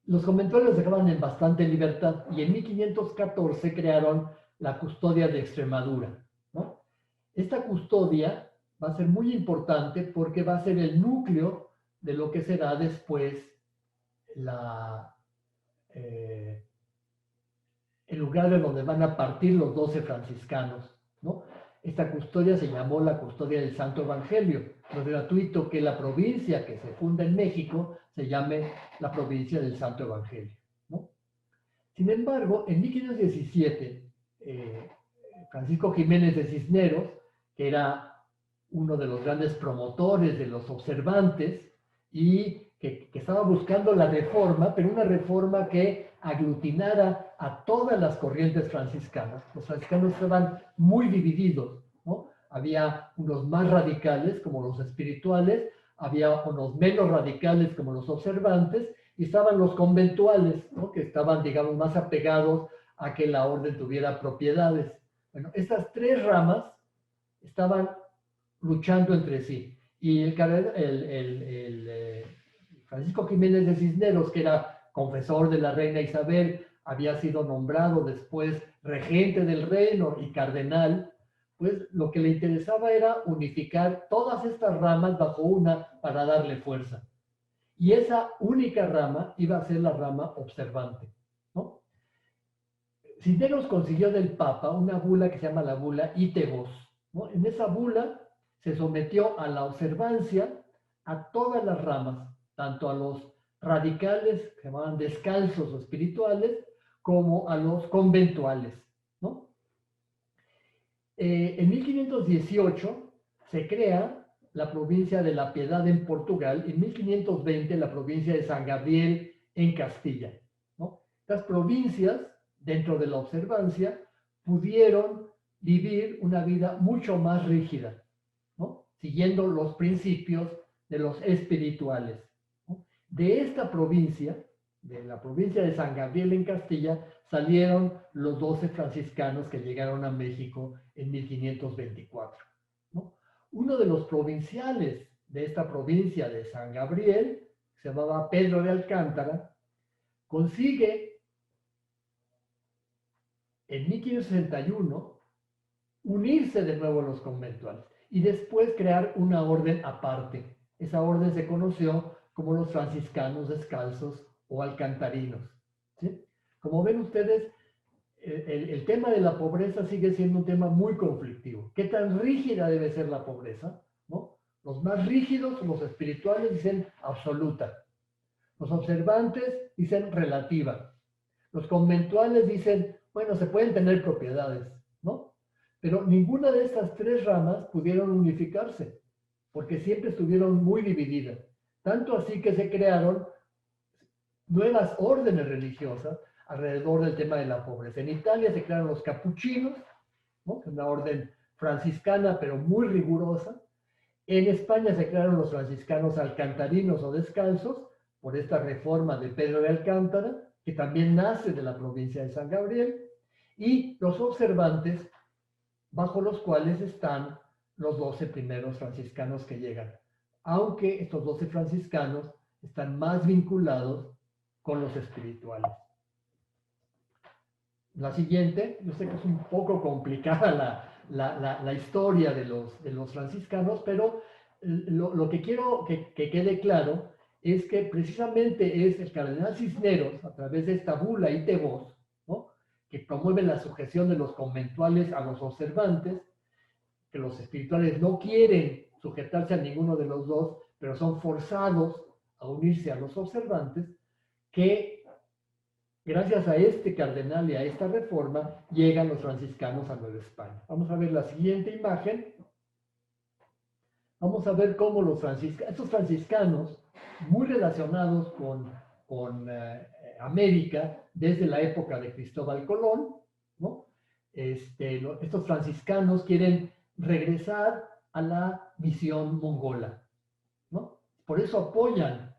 Los conventuales los dejaban en bastante libertad y en 1514 crearon la custodia de Extremadura, ¿no? Esta custodia va a ser muy importante porque va a ser el núcleo de lo que será después el lugar de donde van a partir los 12 franciscanos, ¿no? Esta custodia se llamó la custodia del Santo Evangelio. No es gratuito que la provincia que se funda en México se llame la provincia del Santo Evangelio, ¿no? Sin embargo, en 1517, Francisco Jiménez de Cisneros, que era uno de los grandes promotores de los observantes y que estaba buscando la reforma, pero una reforma que aglutinara a todas las corrientes franciscanas. Los franciscanos estaban muy divididos, ¿no? Había unos más radicales, como los espirituales, había unos menos radicales, como los observantes, y estaban los conventuales, ¿no? Que estaban, digamos, más apegados a que la orden tuviera propiedades. Bueno, estas tres ramas estaban luchando entre sí. Y Francisco Jiménez de Cisneros, que era confesor de la reina Isabel, había sido nombrado después regente del reino y cardenal, pues lo que le interesaba era unificar todas estas ramas bajo una para darle fuerza. Y esa única rama iba a ser la rama observante, ¿no? Cisneros consiguió del Papa una bula que se llama la bula Ite Vos, ¿no? En esa bula se sometió a la observancia a todas las ramas, tanto a los radicales, que se llamaban descalzos o espirituales, como a los conventuales, ¿no? En 1518 se crea la provincia de La Piedad en Portugal y en 1520 la provincia de San Gabriel en Castilla, ¿no? Las provincias, dentro de la observancia, pudieron vivir una vida mucho más rígida, ¿no? Siguiendo los principios de los espirituales, ¿no? De esta provincia, de la provincia de San Gabriel en Castilla, salieron los 12 franciscanos que llegaron a México en 1524, ¿no? Uno de los provinciales de esta provincia de San Gabriel, se llamaba Pedro de Alcántara, consigue en 1561 unirse de nuevo a los conventuales y después crear una orden aparte. Esa orden se conoció como los franciscanos descalzos o alcantarinos, ¿sí? Como ven ustedes, el tema de la pobreza sigue siendo un tema muy conflictivo. ¿Qué tan rígida debe ser la pobreza? ¿No? Los más rígidos, los espirituales, dicen absoluta. Los observantes dicen relativa. Los conventuales dicen, bueno, se pueden tener propiedades, ¿no? Pero ninguna de estas tres ramas pudieron unificarse, porque siempre estuvieron muy divididas. Tanto así que se crearon nuevas órdenes religiosas alrededor del tema de la pobreza. En Italia se crearon los capuchinos, ¿no? Una orden franciscana, pero muy rigurosa. En España se crearon los franciscanos alcantarinos o descalzos, por esta reforma de Pedro de Alcántara, que también nace de la provincia de San Gabriel, y los observantes, bajo los cuales están los 12 primeros franciscanos que llegan. Aunque estos 12 franciscanos están más vinculados con los espirituales. La siguiente, yo sé que es un poco complicada la historia de los franciscanos, pero lo que quiero que quede claro es que precisamente es el cardenal Cisneros, a través de esta bula Ite Vos, ¿no? Que promueve la sujeción de los conventuales a los observantes, que los espirituales no quieren sujetarse a ninguno de los dos, pero son forzados a unirse a los observantes, que gracias a este cardenal y a esta reforma llegan los franciscanos a Nueva España. Vamos a ver la siguiente imagen. Vamos a ver cómo estos franciscanos, muy relacionados con América desde la época de Cristóbal Colón, ¿no? Estos franciscanos quieren regresar a la misión mongola, ¿no? Por eso apoyan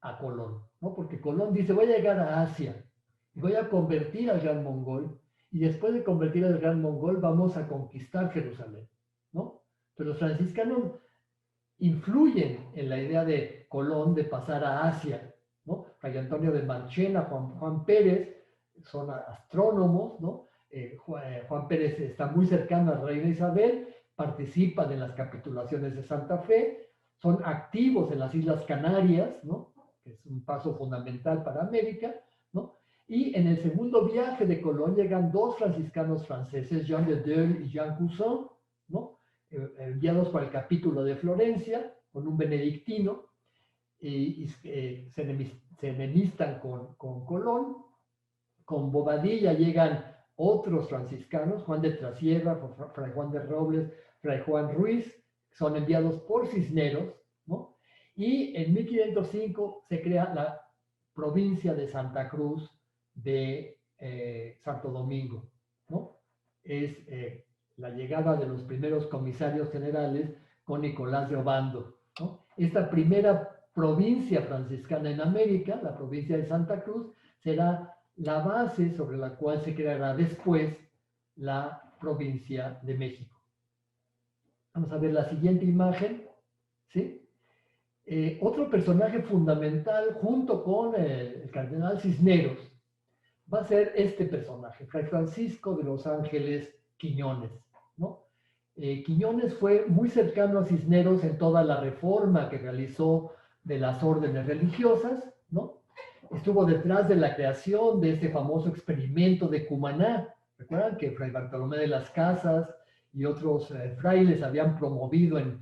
a Colón, ¿no? Porque Colón dice, voy a llegar a Asia y voy a convertir al gran mongol, y después de convertir al gran mongol vamos a conquistar Jerusalén, ¿no? Pero los franciscanos influyen en la idea de Colón de pasar a Asia, ¿no? Fray Antonio de Marchena, Juan Pérez, son astrónomos, ¿no? Juan Pérez está muy cercano a la reina Isabel, participan en las capitulaciones de Santa Fe, son activos en las Islas Canarias, ¿no? Que es un paso fundamental para América, ¿no? Y en el segundo viaje de Colón llegan dos franciscanos franceses, Jean de Deul y Jean Cousin, ¿no? Enviados por el capítulo de Florencia, con un benedictino, y se enemistan con Colón. Con Bobadilla llegan otros franciscanos, Juan de Trasierra, Fray Juan de Robles, Fray Juan Ruiz, son enviados por Cisneros, ¿no? Y en 1505 se crea la provincia de Santa Cruz de Santo Domingo, ¿no? Es la llegada de los primeros comisarios generales con Nicolás de Obando, ¿no? Esta primera provincia franciscana en América, la provincia de Santa Cruz, será la base sobre la cual se creará después la provincia de México. Vamos a ver la siguiente imagen, ¿sí? Otro personaje fundamental, junto con el cardenal Cisneros, va a ser este personaje, Fray Francisco de los Ángeles Quiñones, ¿no? Quiñones fue muy cercano a Cisneros en toda la reforma que realizó de las órdenes religiosas, ¿no? Estuvo detrás de la creación de ese famoso experimento de Cumaná. Recuerdan que Fray Bartolomé de las Casas y otros frailes habían promovido en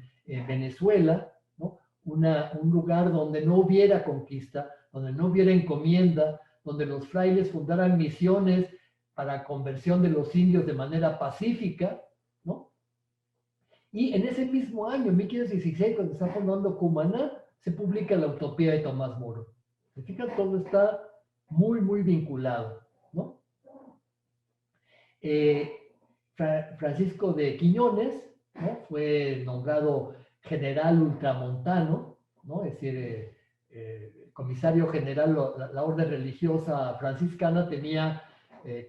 Venezuela, ¿no? Un lugar donde no hubiera conquista, donde no hubiera encomienda, donde los frailes fundaran misiones para conversión de los indios de manera pacífica, ¿no? Y en ese mismo año, 1516, cuando está fundando Cumaná, se publica la Utopía de Tomás Moro. ¿Se fijan? Todo está muy, muy vinculado, ¿no? Francisco de Quiñones, ¿no? Fue nombrado general ultramontano, ¿no? Es decir, comisario general, la orden religiosa franciscana tenía,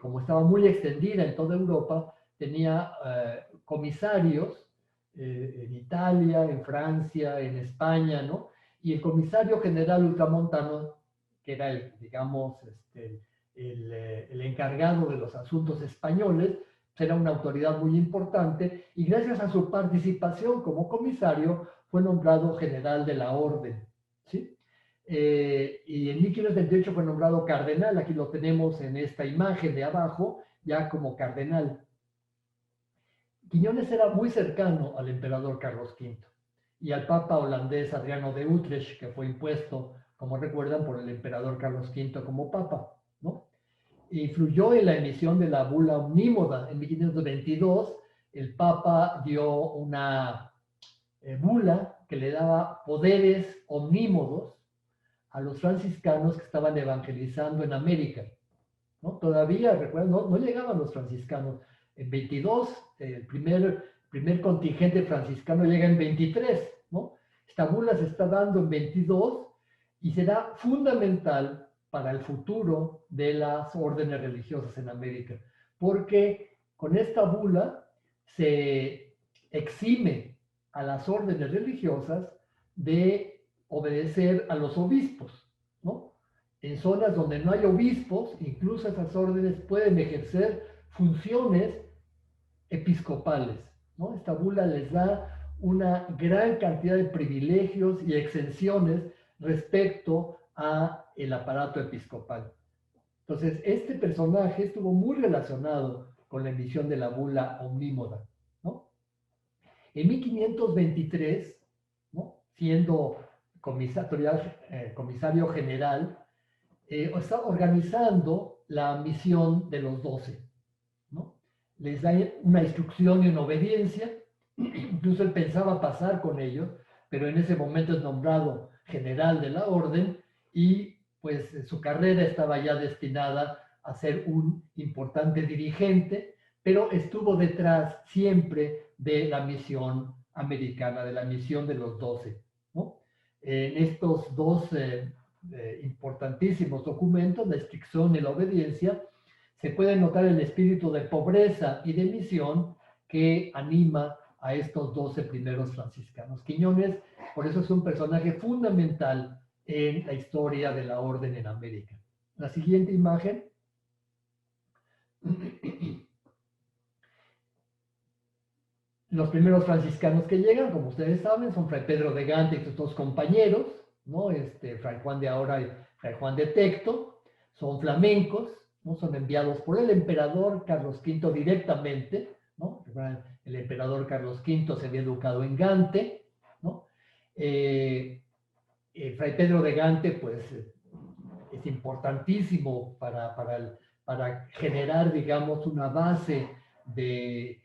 como estaba muy extendida en toda Europa, tenía comisarios en Italia, en Francia, en España, ¿no? Y el comisario general ultramontano, que era el, digamos, el encargado de los asuntos españoles, era una autoridad muy importante y gracias a su participación como comisario fue nombrado general de la orden, ¿sí? Y en 1528 fue nombrado cardenal, aquí lo tenemos en esta imagen de abajo, ya como cardenal. Quiñones era muy cercano al emperador Carlos V y al papa holandés Adriano de Utrecht, que fue impuesto, como recuerdan, por el emperador Carlos V como papa, ¿no? Influyó en la emisión de la bula omnímoda. En 1522, el papa dio una bula que le daba poderes omnímodos a los franciscanos que estaban evangelizando en América, ¿no? Todavía, recuerden, no llegaban los franciscanos. En 22, el primer contingente franciscano llega en 23, ¿no? Esta bula se está dando en 22 y será fundamental para el futuro de las órdenes religiosas en América, porque con esta bula se exime a las órdenes religiosas de obedecer a los obispos, ¿no? En zonas donde no hay obispos, incluso esas órdenes pueden ejercer funciones episcopales, ¿no? Esta bula les da una gran cantidad de privilegios y exenciones respecto a el aparato episcopal. Entonces, este personaje estuvo muy relacionado con la emisión de la bula omnímoda, ¿no? En 1523, ¿no? Siendo comisario general, está organizando la misión de los 12, ¿no? Les da una instrucción y una obediencia, incluso él pensaba pasar con ellos, pero en ese momento es nombrado general de la orden y pues su carrera estaba ya destinada a ser un importante dirigente, pero estuvo detrás siempre de la misión americana, de la misión de los 12, ¿no? En estos dos importantísimos documentos, la instrucción y la obediencia, se puede notar el espíritu de pobreza y de misión que anima a estos 12 primeros franciscanos. Quiñones, por eso es un personaje fundamental en la historia de la orden en América. La siguiente imagen. Los primeros franciscanos que llegan, como ustedes saben, son Fray Pedro de Gante y sus dos compañeros, ¿no? Fray Juan de Ahora y Fray Juan de Tecto, son flamencos, ¿no? Son enviados por el emperador Carlos V directamente, ¿no? El emperador Carlos V se había educado en Gante, ¿no? Fray Pedro de Gante, pues, es importantísimo para generar, digamos, una base de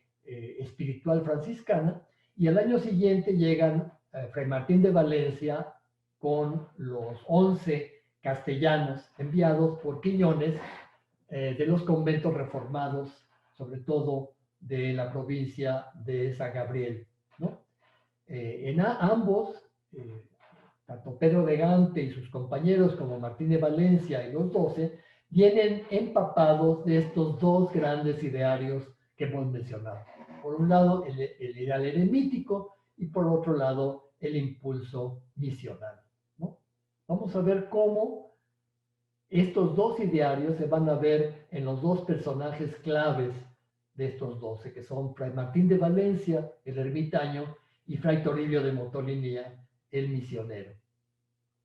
espiritual franciscana, y al año siguiente llegan Fray Martín de Valencia con los 11 castellanos enviados por Quiñones de los conventos reformados, sobre todo de la provincia de San Gabriel, ¿no? Ambos, tanto Pedro de Gante y sus compañeros como Martín de Valencia y los 12, vienen empapados de estos dos grandes idearios que hemos mencionado. Por un lado, el ideal eremítico y por otro lado, el impulso misional, ¿no? Vamos a ver cómo estos dos idearios se van a ver en los dos personajes claves de estos 12, que son Fray Martín de Valencia, el ermitaño, y Fray Toribio de Motolinía, el misionero.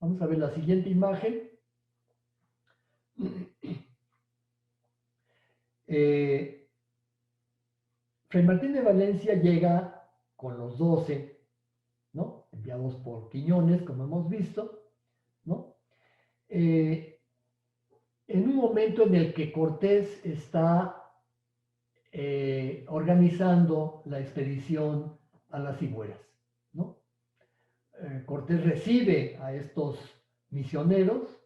Vamos a ver la siguiente imagen. Fray Martín de Valencia llega con los 12, ¿no? Enviados por Quiñones, como hemos visto, ¿no? En un momento en el que Cortés está organizando la expedición a las Cigüeñas, ¿no? Cortés recibe a estos misioneros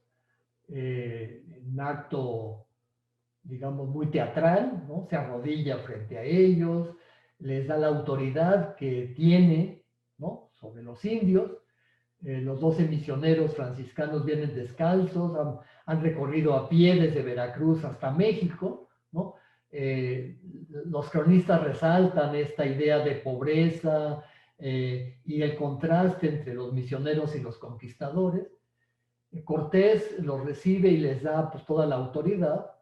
en un acto, digamos, muy teatral, ¿no? Se arrodilla frente a ellos, les da la autoridad que tiene, ¿no? Sobre los indios. Los 12 misioneros franciscanos vienen descalzos, han recorrido a pie desde Veracruz hasta México, ¿no? Los cronistas resaltan esta idea de pobreza y el contraste entre los misioneros y los conquistadores. Cortés los recibe y les da pues, toda la autoridad,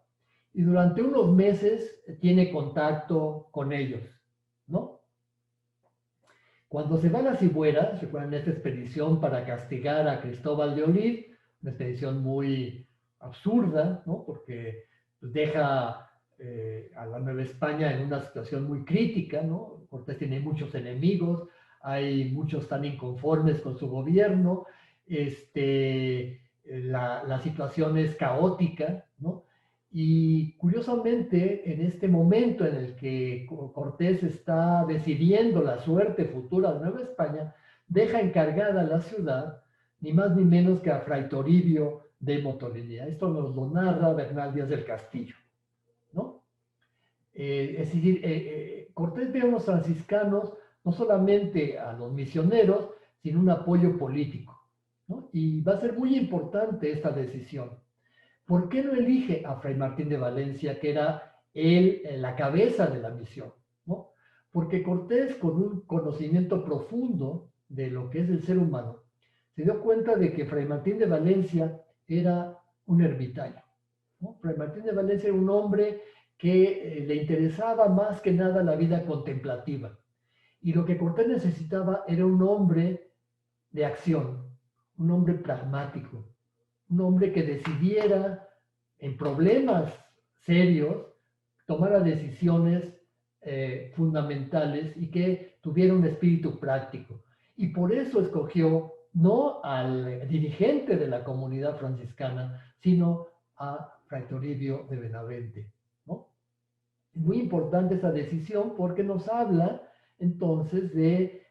y durante unos meses tiene contacto con ellos, ¿no? Cuando se va a las Cibueras, recuerdan esta expedición para castigar a Cristóbal de Olid, una expedición muy absurda, ¿no? Porque deja a la Nueva España en una situación muy crítica, ¿no? Cortés tiene muchos enemigos, hay muchos tan inconformes con su gobierno, la situación es caótica, ¿no? Y curiosamente, en este momento en el que Cortés está decidiendo la suerte futura de Nueva España, deja encargada la ciudad, ni más ni menos que a Fray Toribio de Motolinía. Esto nos lo narra Bernal Díaz del Castillo, ¿no? Es decir, Cortés ve a los franciscanos no solamente a los misioneros, sino un apoyo político, ¿no? Y va a ser muy importante esta decisión. ¿Por qué no elige a Fray Martín de Valencia, que era él la cabeza de la misión, ¿no? Porque Cortés, con un conocimiento profundo de lo que es el ser humano, se dio cuenta de que Fray Martín de Valencia era un ermitaño, ¿no? Fray Martín de Valencia era un hombre que le interesaba más que nada la vida contemplativa. Y lo que Cortés necesitaba era un hombre de acción, un hombre pragmático, un hombre que decidiera en problemas serios, tomara decisiones fundamentales y que tuviera un espíritu práctico. Y por eso escogió no al dirigente de la comunidad franciscana, sino a Fray Toribio de Benavente, ¿no? Muy importante esa decisión porque nos habla entonces de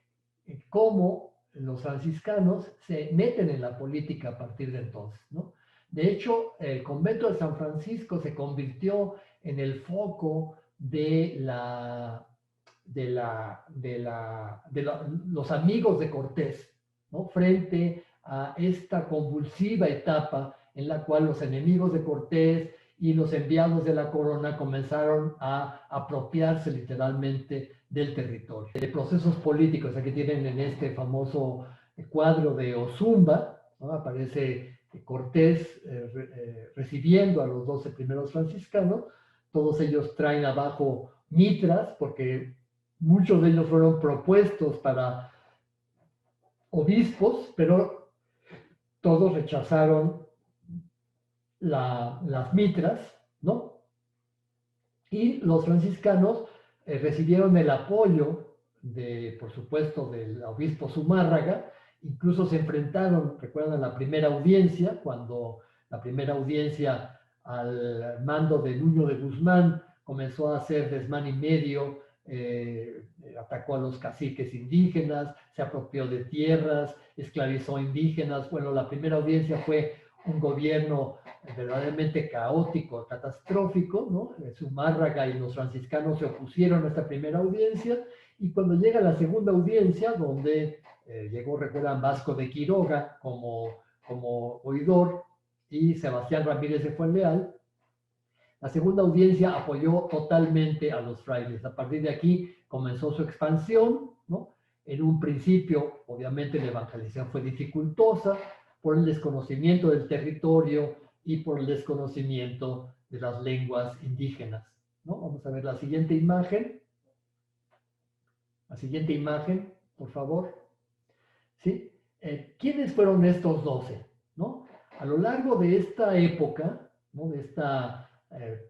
cómo los franciscanos se meten en la política a partir de entonces, ¿no? De hecho, el convento de San Francisco se convirtió en el foco de los amigos de Cortés, ¿no? Frente a esta convulsiva etapa en la cual los enemigos de Cortés y los enviados de la corona comenzaron a apropiarse literalmente del territorio. De procesos políticos, aquí tienen en este famoso cuadro de Ozumba, ¿no? Aparece Cortés recibiendo a los 12 primeros franciscanos, todos ellos traen abajo mitras, porque muchos de ellos fueron propuestos para obispos, pero todos rechazaron las mitras, ¿no? Y los franciscanos recibieron el apoyo por supuesto, del obispo Zumárraga, incluso se enfrentaron, recuerdan la primera audiencia, cuando la primera audiencia al mando de Nuño de Guzmán comenzó a hacer desmán y medio, atacó a los caciques indígenas, se apropió de tierras, esclavizó indígenas. Bueno, la primera audiencia fue un gobierno verdaderamente caótico, catastrófico, ¿no? Zumárraga y los franciscanos se opusieron a esta primera audiencia, y cuando llega la segunda audiencia, donde llegó, recuerdan, Vasco de Quiroga como oidor y Sebastián Ramírez de Fuenleal, la segunda audiencia apoyó totalmente a los frailes. A partir de aquí comenzó su expansión, ¿no? En un principio, obviamente, la evangelización fue dificultosa por el desconocimiento del territorio y por el desconocimiento de las lenguas indígenas, ¿no? Vamos a ver la siguiente imagen. La siguiente imagen, por favor. ¿Sí? ¿Quiénes fueron estos 12? ¿No? A lo largo de esta época, ¿no? De esta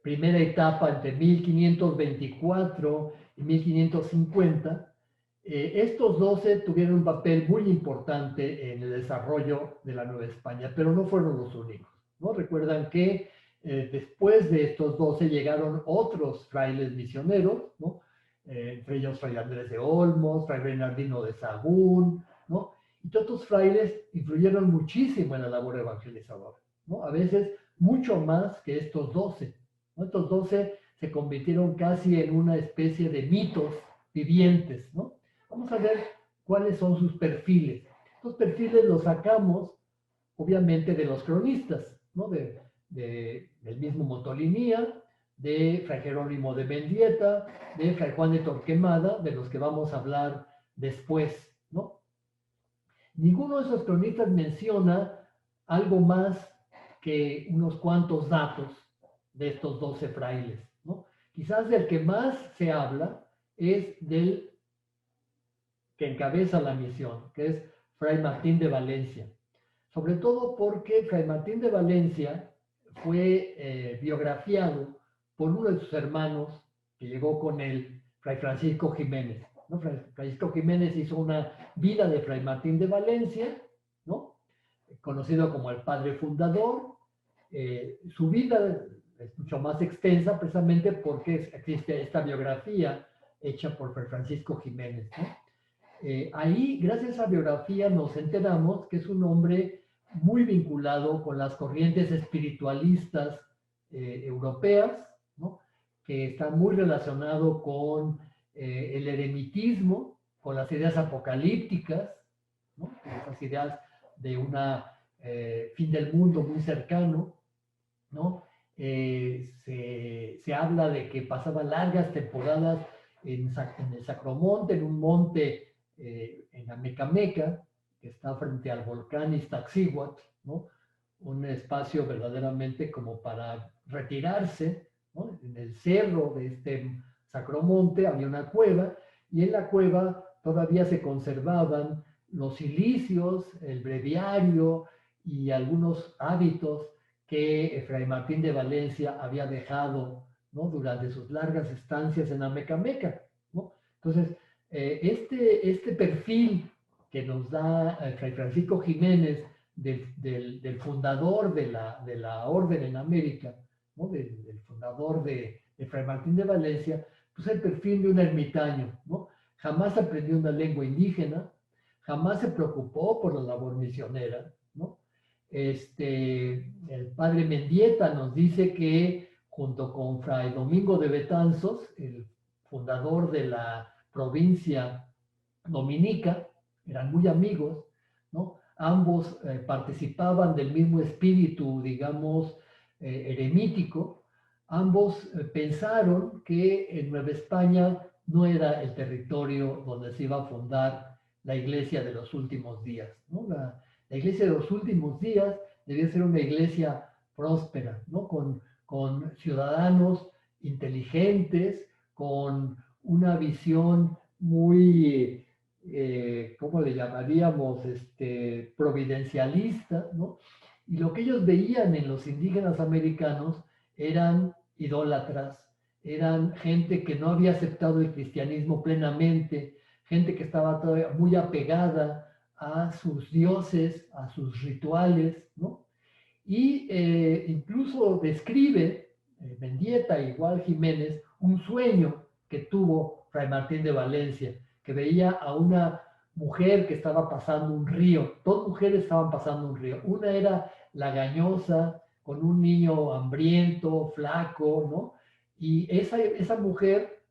primera etapa entre 1524 y 1550, estos 12 tuvieron un papel muy importante en el desarrollo de la Nueva España, pero no fueron los únicos, ¿no? Recuerdan que después de estos 12 llegaron otros frailes misioneros, ¿no? Entre ellos Fray Andrés de Olmos, Fray Bernardino de Sahagún, ¿no? Y todos estos frailes influyeron muchísimo en la labor evangelizadora, ¿no? A veces mucho más que estos 12, ¿no? Estos 12 se convirtieron casi en una especie de mitos vivientes, ¿no? Vamos a ver cuáles son sus perfiles. Estos perfiles los sacamos, obviamente, de los cronistas, ¿no? Del mismo Motolinía, de Fray Jerónimo de Mendieta, de Fray Juan de Torquemada, de los que vamos a hablar después, ¿no? Ninguno de esos cronistas menciona algo más que unos cuantos datos de estos 12 frailes, ¿no? Quizás del que más se habla es del que encabeza la misión, que es Fray Martín de Valencia. Sobre todo porque Fray Martín de Valencia fue biografiado por uno de sus hermanos que llegó con él, Fray Francisco Jiménez, ¿no? Fray Francisco Jiménez hizo una vida de Fray Martín de Valencia, ¿no? Conocido como el padre fundador. Su vida es mucho más extensa precisamente porque existe esta biografía hecha por Fray Francisco Jiménez, ¿no? Ahí, gracias a esa biografía, nos enteramos que es un hombre muy vinculado con las corrientes espiritualistas europeas, ¿no? Que está muy relacionado con el eremitismo, con las ideas apocalípticas, ¿no? Esas ideas de un fin del mundo muy cercano, ¿no? Se habla de que pasaba largas temporadas en el Sacromonte, en un monte en Amecameca, que está frente al volcán Iztaccíhuatl, ¿no? Un espacio verdaderamente como para retirarse, ¿no? En el cerro de este Sacromonte había una cueva, y en la cueva todavía se conservaban los cilicios, el breviario y algunos hábitos que Fray Martín de Valencia había dejado, ¿no? Durante sus largas estancias en Amecameca, ¿no? Entonces, este perfil que nos da Fray Francisco Jiménez del fundador de la orden en América, ¿no? Del fundador de Fray Martín de Valencia, pues el perfil de un ermitaño, ¿no? Jamás aprendió una lengua indígena, jamás se preocupó por la labor misionera, ¿no? El padre Mendieta nos dice que junto con Fray Domingo de Betanzos, el fundador de la provincia dominica, eran muy amigos, ¿no? Ambos participaban del mismo espíritu, digamos, eremítico. Ambos pensaron que en Nueva España no era el territorio donde se iba a fundar la iglesia de los últimos días, ¿no? La iglesia de los últimos días debía ser una iglesia próspera, ¿no? Con ciudadanos inteligentes, con una visión muy, ¿cómo le llamaríamos? Providencialista, ¿no? Y lo que ellos veían en los indígenas americanos eran idólatras, eran gente que no había aceptado el cristianismo plenamente, gente que estaba todavía muy apegada a sus dioses, a sus rituales, ¿no? Y incluso describe Mendieta, igual Jiménez, un sueño que tuvo Fray Martín de Valencia, que veía a una mujer que estaba pasando un río. Dos mujeres estaban pasando un río. Una era lagañosa, con un niño hambriento, flaco, ¿no? Y esa mujer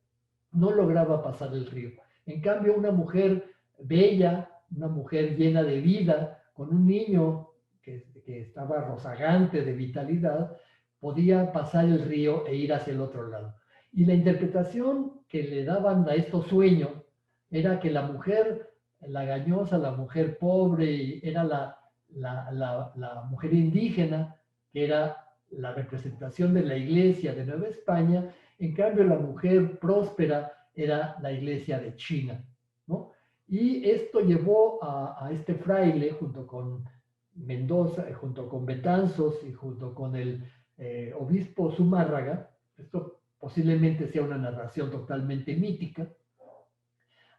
no lograba pasar el río. En cambio, una mujer bella, una mujer llena de vida, con un niño que estaba rozagante de vitalidad, podía pasar el río e ir hacia el otro lado. Y la interpretación que le daban a estos sueños era que la mujer lagañosa, la mujer pobre, y era la mujer indígena, que era la representación de la iglesia de Nueva España. En cambio, la mujer próspera era la iglesia de China, ¿no? Y esto llevó a este fraile, junto con Mendoza, junto con Betanzos y junto con el obispo Zumárraga, esto posiblemente sea una narración totalmente mítica,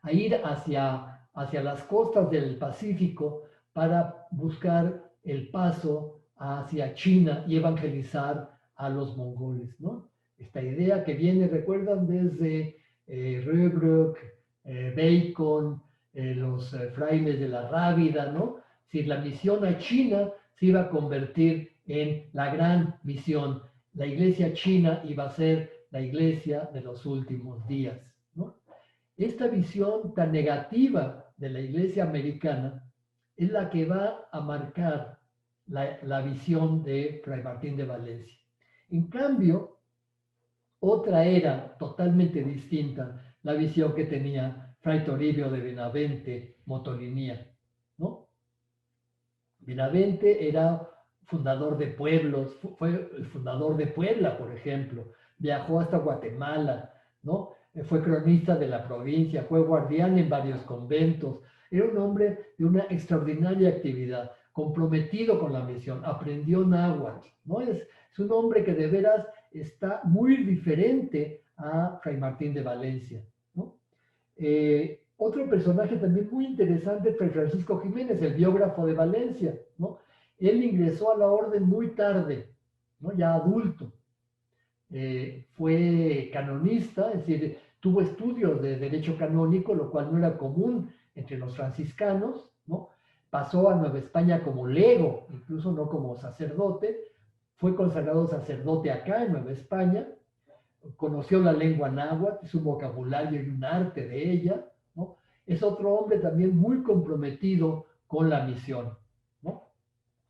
a ir hacia las costas del Pacífico para buscar el paso hacia China y evangelizar a los mongoles, ¿no? Esta idea que viene, recuerdan, desde Röbrock, Bacon, los frailes de la Rábida, ¿no? Si la misión a China se iba a convertir en la gran misión, la iglesia china iba a ser la iglesia de los últimos días, ¿no? Esta visión tan negativa de la iglesia americana es la que va a marcar la visión de Fray Martín de Valencia. En cambio, otra era totalmente distinta, la visión que tenía Fray Toribio de Benavente Motolinía, ¿no? Benavente era fundador de pueblos, fue el fundador de Puebla, por ejemplo, viajó hasta Guatemala, ¿no? Fue cronista de la provincia, fue guardián en varios conventos, era un hombre de una extraordinaria actividad, comprometido con la misión, aprendió náhuatl, ¿no? Es un hombre que de veras está muy diferente a Fray Martín de Valencia, ¿no? Otro personaje también muy interesante fue Francisco Jiménez, el biógrafo de Valencia, ¿no? Él ingresó a la orden muy tarde, ¿no? Ya adulto. Fue canonista, es decir, tuvo estudios de derecho canónico, lo cual no era común entre los franciscanos, ¿no? Pasó a Nueva España como lego, incluso no como sacerdote, fue consagrado sacerdote acá en Nueva España, conoció la lengua náhuatl, es un vocabulario y un arte de ella, ¿no? Es otro hombre también muy comprometido con la misión, ¿no?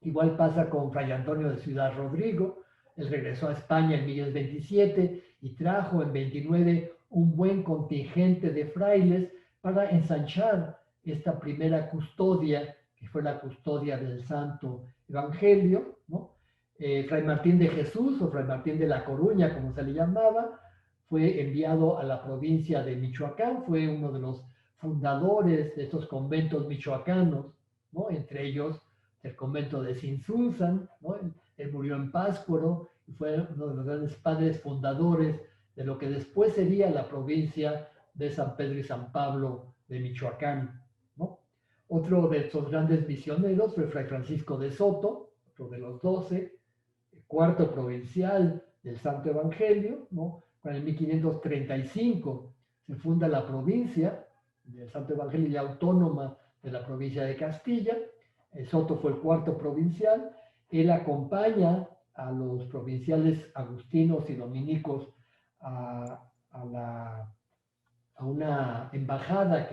Igual pasa con Fray Antonio de Ciudad Rodrigo. Él regresó a España en 1027 y trajo en 29 un buen contingente de frailes para ensanchar esta primera custodia, que fue la custodia del Santo Evangelio, ¿no? Fray Martín de Jesús, o Fray Martín de la Coruña, como se le llamaba, fue enviado a la provincia de Michoacán, fue uno de los fundadores de estos conventos michoacanos, ¿no? Entre ellos el convento de Sinsunzan, ¿no? Él murió en Pátzcuaro y fue uno de los grandes padres fundadores de lo que después sería la provincia de San Pedro y San Pablo de Michoacán, ¿no? Otro de estos grandes misioneros fue Fray Francisco de Soto, otro de los 12, cuarto provincial del Santo Evangelio, ¿no? En 1535 se funda la provincia del Santo Evangelio y autónoma de la provincia de Castilla. Soto fue el cuarto provincial. Él acompaña a los provinciales agustinos y dominicos a una embajada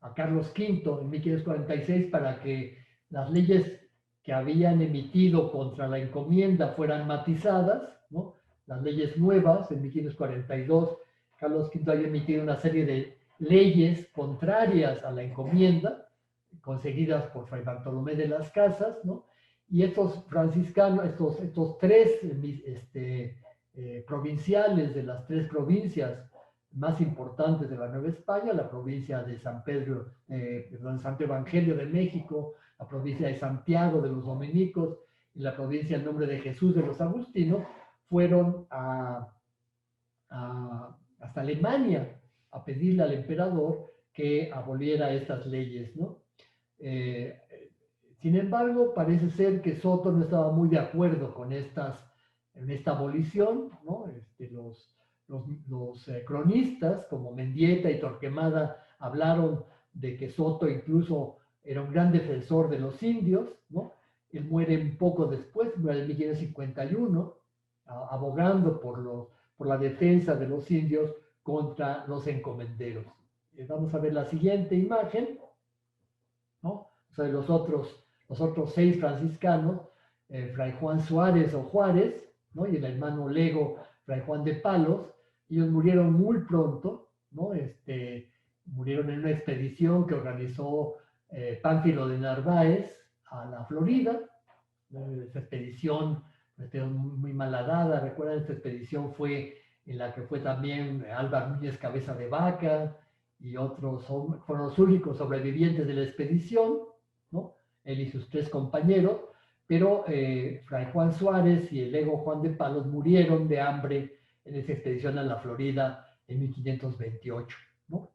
a Carlos V en 1546 para que las leyes que habían emitido contra la encomienda fueran matizadas, ¿no? Las leyes nuevas, en 1542, Carlos V había emitido una serie de leyes contrarias a la encomienda, conseguidas por Fray Bartolomé de las Casas, ¿no? Y estos franciscanos, estos tres provinciales de las tres provincias más importantes de la Nueva España, la provincia de San Pedro, perdón, Santo Evangelio de México, la provincia de Santiago de los dominicos y la provincia en nombre de Jesús de los agustinos, fueron hasta Alemania a pedirle al emperador que aboliera estas leyes, ¿no? Sin embargo, parece ser que Soto no estaba muy de acuerdo con esta abolición, ¿no? Los cronistas como Mendieta y Torquemada hablaron de que Soto incluso era un gran defensor de los indios, ¿no? Él muere un poco después, muere en 1551, abogando por la defensa de los indios contra los encomenderos. Vamos a ver la siguiente imagen, ¿no? O sea, los otros 6 franciscanos, Fray Juan Suárez o Juárez, ¿no? Y el hermano lego Fray Juan de Palos. Ellos murieron muy pronto, ¿no? murieron en una expedición que organizó Pánfilo de Narváez a la Florida. Esa expedición muy malhadada. Recuerdan, esta expedición fue en la que fue también Álvaro Núñez Cabeza de Vaca y otros fueron los únicos sobrevivientes de la expedición, ¿no? Él y sus 3 compañeros, pero Fray Juan Suárez y el lego Juan de Palos murieron de hambre en esa expedición a la Florida en 1528, ¿no?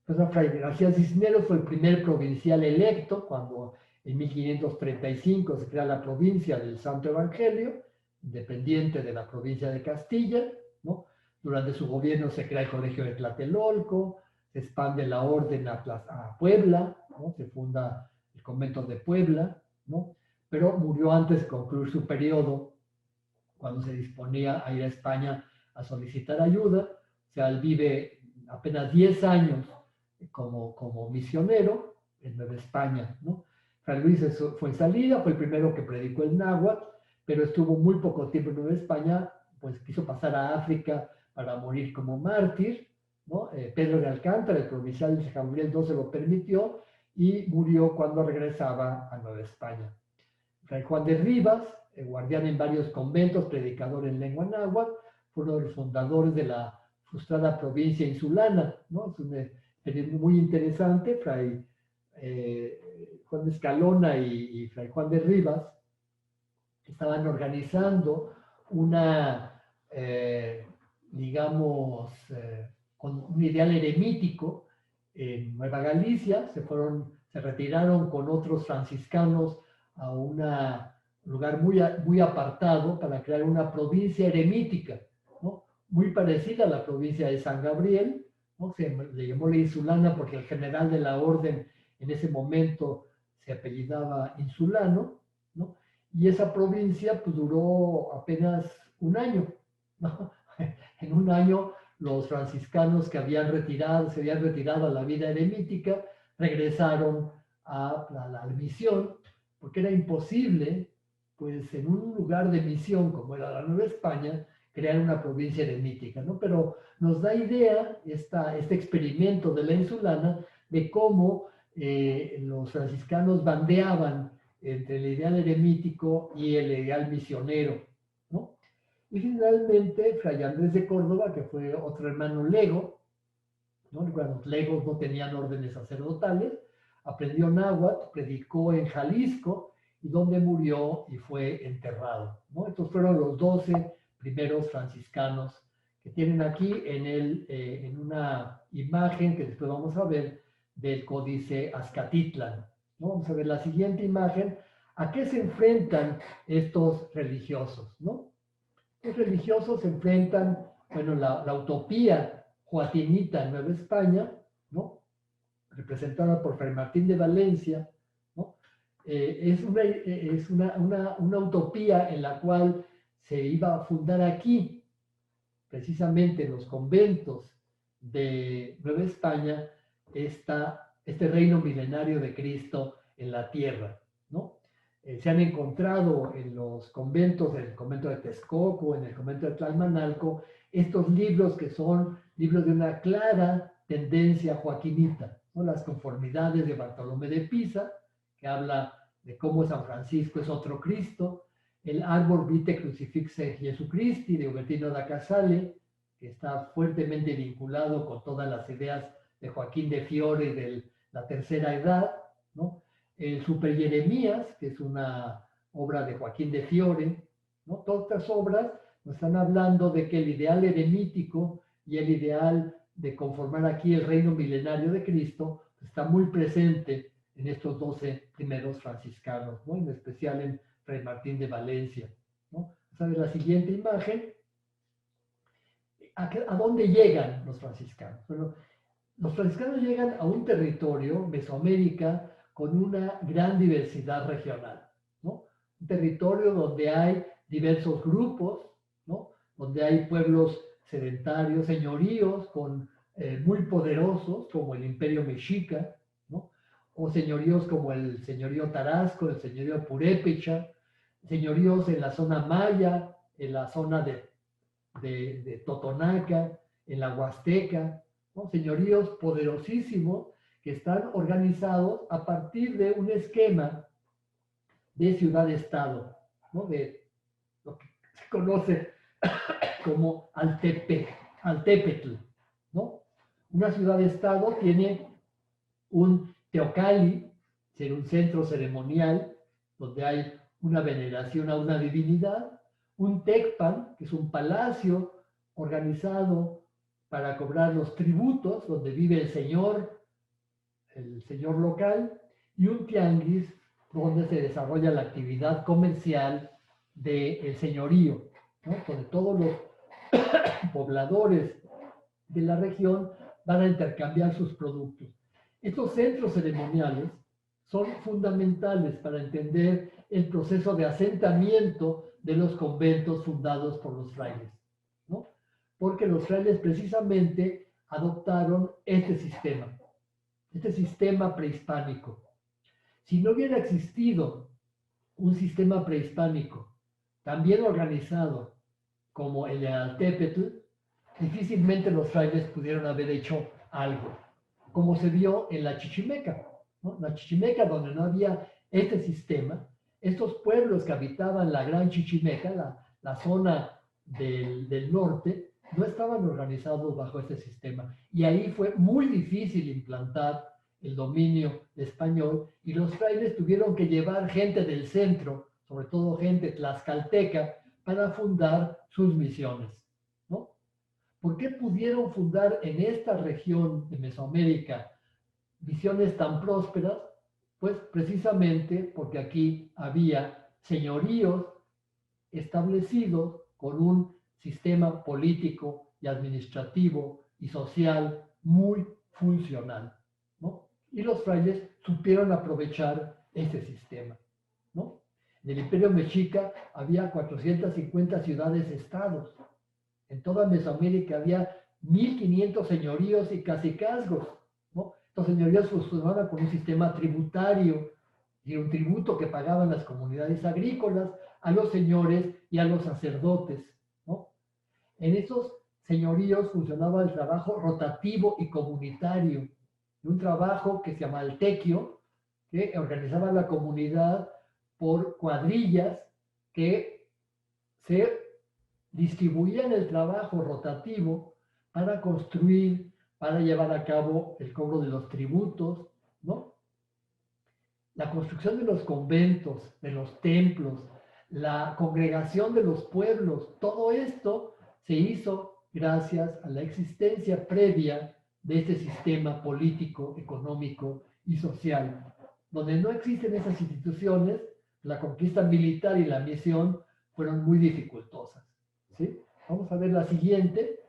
Entonces, Fray García Cisneros fue el primer provincial electo cuando en 1535 se crea la provincia del Santo Evangelio, independiente de la provincia de Castilla, ¿no? Durante su gobierno se crea el Colegio de Tlatelolco, se expande la orden a Puebla, ¿no? Se funda el convento de Puebla, ¿no? Pero murió antes de concluir su periodo, cuando se disponía a ir a España a solicitar ayuda. O sea, él vive apenas 10 años como misionero en Nueva España, ¿no? Fray Luis Fuenzalida fue el primero que predicó el náhuatl, pero estuvo muy poco tiempo en Nueva España, pues quiso pasar a África para morir como mártir, ¿no? Pedro de Alcántara, el provincial de San Gabriel II, se lo permitió y murió cuando regresaba a Nueva España. Fray Juan de Rivas, guardián en varios conventos, predicador en lengua náhuatl, fue uno de los fundadores de la frustrada provincia insulana, ¿no? Es un periodo muy interesante. Fray Juan de Escalona y Fray Juan de Rivas estaban organizando una, digamos, con un ideal eremítico en Nueva Galicia. Se retiraron con otros franciscanos a un lugar muy apartado para crear una provincia eremítica, ¿no? Muy parecida a la provincia de San Gabriel, ¿no? Se le llamó la Insulana porque el general de la orden en ese momento se apellidaba Insulano, ¿no? Y esa provincia pues, duró apenas un año, ¿no? En un año los franciscanos que se habían retirado a la vida eremítica, regresaron a la misión, porque era imposible, pues en un lugar de misión como era la Nueva España, crear una provincia eremítica, ¿no? Pero nos da idea este experimento de la Insulana de cómo los franciscanos bandeaban entre el ideal eremítico y el ideal misionero, ¿no? Y finalmente, Fray Andrés de Córdoba, que fue otro hermano lego, ¿no? Cuando los legos no tenían órdenes sacerdotales, aprendió náhuatl, predicó en Jalisco, y donde murió y fue enterrado, ¿no? Estos fueron los 12 primeros franciscanos que tienen aquí en una imagen que después vamos a ver del códice Azcatitlan, ¿no? Vamos a ver la siguiente imagen. ¿A qué se enfrentan estos religiosos, no? Los religiosos se enfrentan, bueno, la utopía joaquinita en Nueva España, ¿no? Representada por Fray Martín de Valencia, ¿no? Es una utopía en la cual se iba a fundar aquí, precisamente en los conventos de Nueva España, este reino milenario de Cristo en la tierra, ¿no? Se han encontrado en los conventos, en el convento de Texcoco, en el convento de Tlalmanalco, estos libros que son libros de una clara tendencia joaquinita, ¿no? Las conformidades de Bartolomé de Pisa, que habla de cómo San Francisco es otro Cristo, el Arbor Vitae Crucifixe Jesucristi de Ubertino da Casale, que está fuertemente vinculado con todas las ideas de Joaquín de Fiore de la tercera edad, ¿no? El Super Jeremías, que es una obra de Joaquín de Fiore, ¿no? Todas estas obras nos están hablando de que el ideal eremítico y el ideal de conformar aquí el reino milenario de Cristo está muy presente en estos 12 primeros franciscanos, ¿no? En especial en Fray Martín de Valencia, ¿no? Esa es la siguiente imagen. ¿A dónde llegan los franciscanos? Bueno, los franciscanos llegan a un territorio, Mesoamérica, con una gran diversidad regional, ¿no? Un territorio donde hay diversos grupos, ¿no? Donde hay pueblos sedentarios, señoríos muy poderosos, como el Imperio Mexica, ¿no? O señoríos como el señorío Tarasco, el señorío Purépecha, señoríos en la zona maya, en la zona de Totonaca, en la Huasteca, ¿no? Señoríos poderosísimos que están organizados a partir de un esquema de ciudad-estado, ¿no? De lo que se conoce como Altepetl, ¿no? Una ciudad-estado tiene un teocalli, ser un centro ceremonial donde hay una veneración a una divinidad, un tecpan, que es un palacio organizado para cobrar los tributos, donde vive el señor local, y un tianguis, donde se desarrolla la actividad comercial del señorío, ¿no? Donde todos los pobladores de la región van a intercambiar sus productos. Estos centros ceremoniales son fundamentales para entender el proceso de asentamiento de los conventos fundados por los frailes, ¿no? Porque los frailes precisamente adoptaron este sistema prehispánico. Si no hubiera existido un sistema prehispánico tan bien organizado como el de Altepetl, difícilmente los frailes pudieron haber hecho algo, como se vio en la Chichimeca, ¿no? La Chichimeca, donde no había este sistema, estos pueblos que habitaban la Gran Chichimeca, la zona del norte, no estaban organizados bajo este sistema. Y ahí fue muy difícil implantar el dominio español y los frailes tuvieron que llevar gente del centro, sobre todo gente tlaxcalteca, para fundar sus misiones, ¿no? ¿Por qué pudieron fundar en esta región de Mesoamérica misiones tan prósperas? Pues precisamente porque aquí había señoríos establecidos con un sistema político y administrativo y social muy funcional, ¿no? Y los frailes supieron aprovechar ese sistema, ¿no? En el Imperio Mexica había 450 ciudades-estados. En toda Mesoamérica había 1500 señoríos y cacicazgos, ¿no? Estos señoríos funcionaban con un sistema tributario y un tributo que pagaban las comunidades agrícolas a los señores y a los sacerdotes, ¿no? En esos señoríos funcionaba el trabajo rotativo y comunitario, un trabajo que se llama el tequio, que organizaba la comunidad por cuadrillas que se distribuían el trabajo rotativo para construir, para llevar a cabo el cobro de los tributos, ¿no? La construcción de los conventos, de los templos, la congregación de los pueblos, todo esto se hizo gracias a la existencia previa de este sistema político, económico y social. Donde no existen esas instituciones, la conquista militar y la misión fueron muy dificultosas, ¿sí? Vamos a ver la siguiente.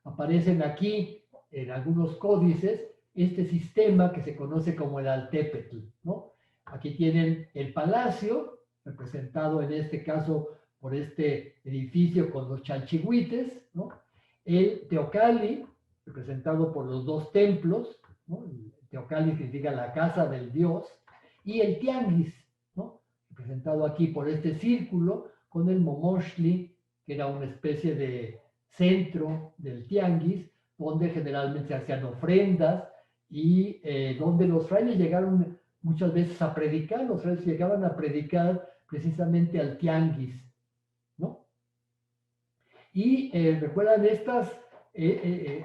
Aparecen aquí en algunos códices este sistema que se conoce como el Altepetl, ¿no? Aquí tienen el palacio, representado en este caso por este edificio con los chalchihuites, ¿no? El teocalli, representado por los dos templos, ¿no? El teocalli significa la casa del dios, y el tianguis, ¿no? Representado aquí por este círculo con el momoshli, que era una especie de centro del tianguis, donde generalmente se hacían ofrendas y donde los frailes llegaron muchas veces a predicar, los frailes llegaban a predicar precisamente al tianguis, ¿no? Y recuerdan estas,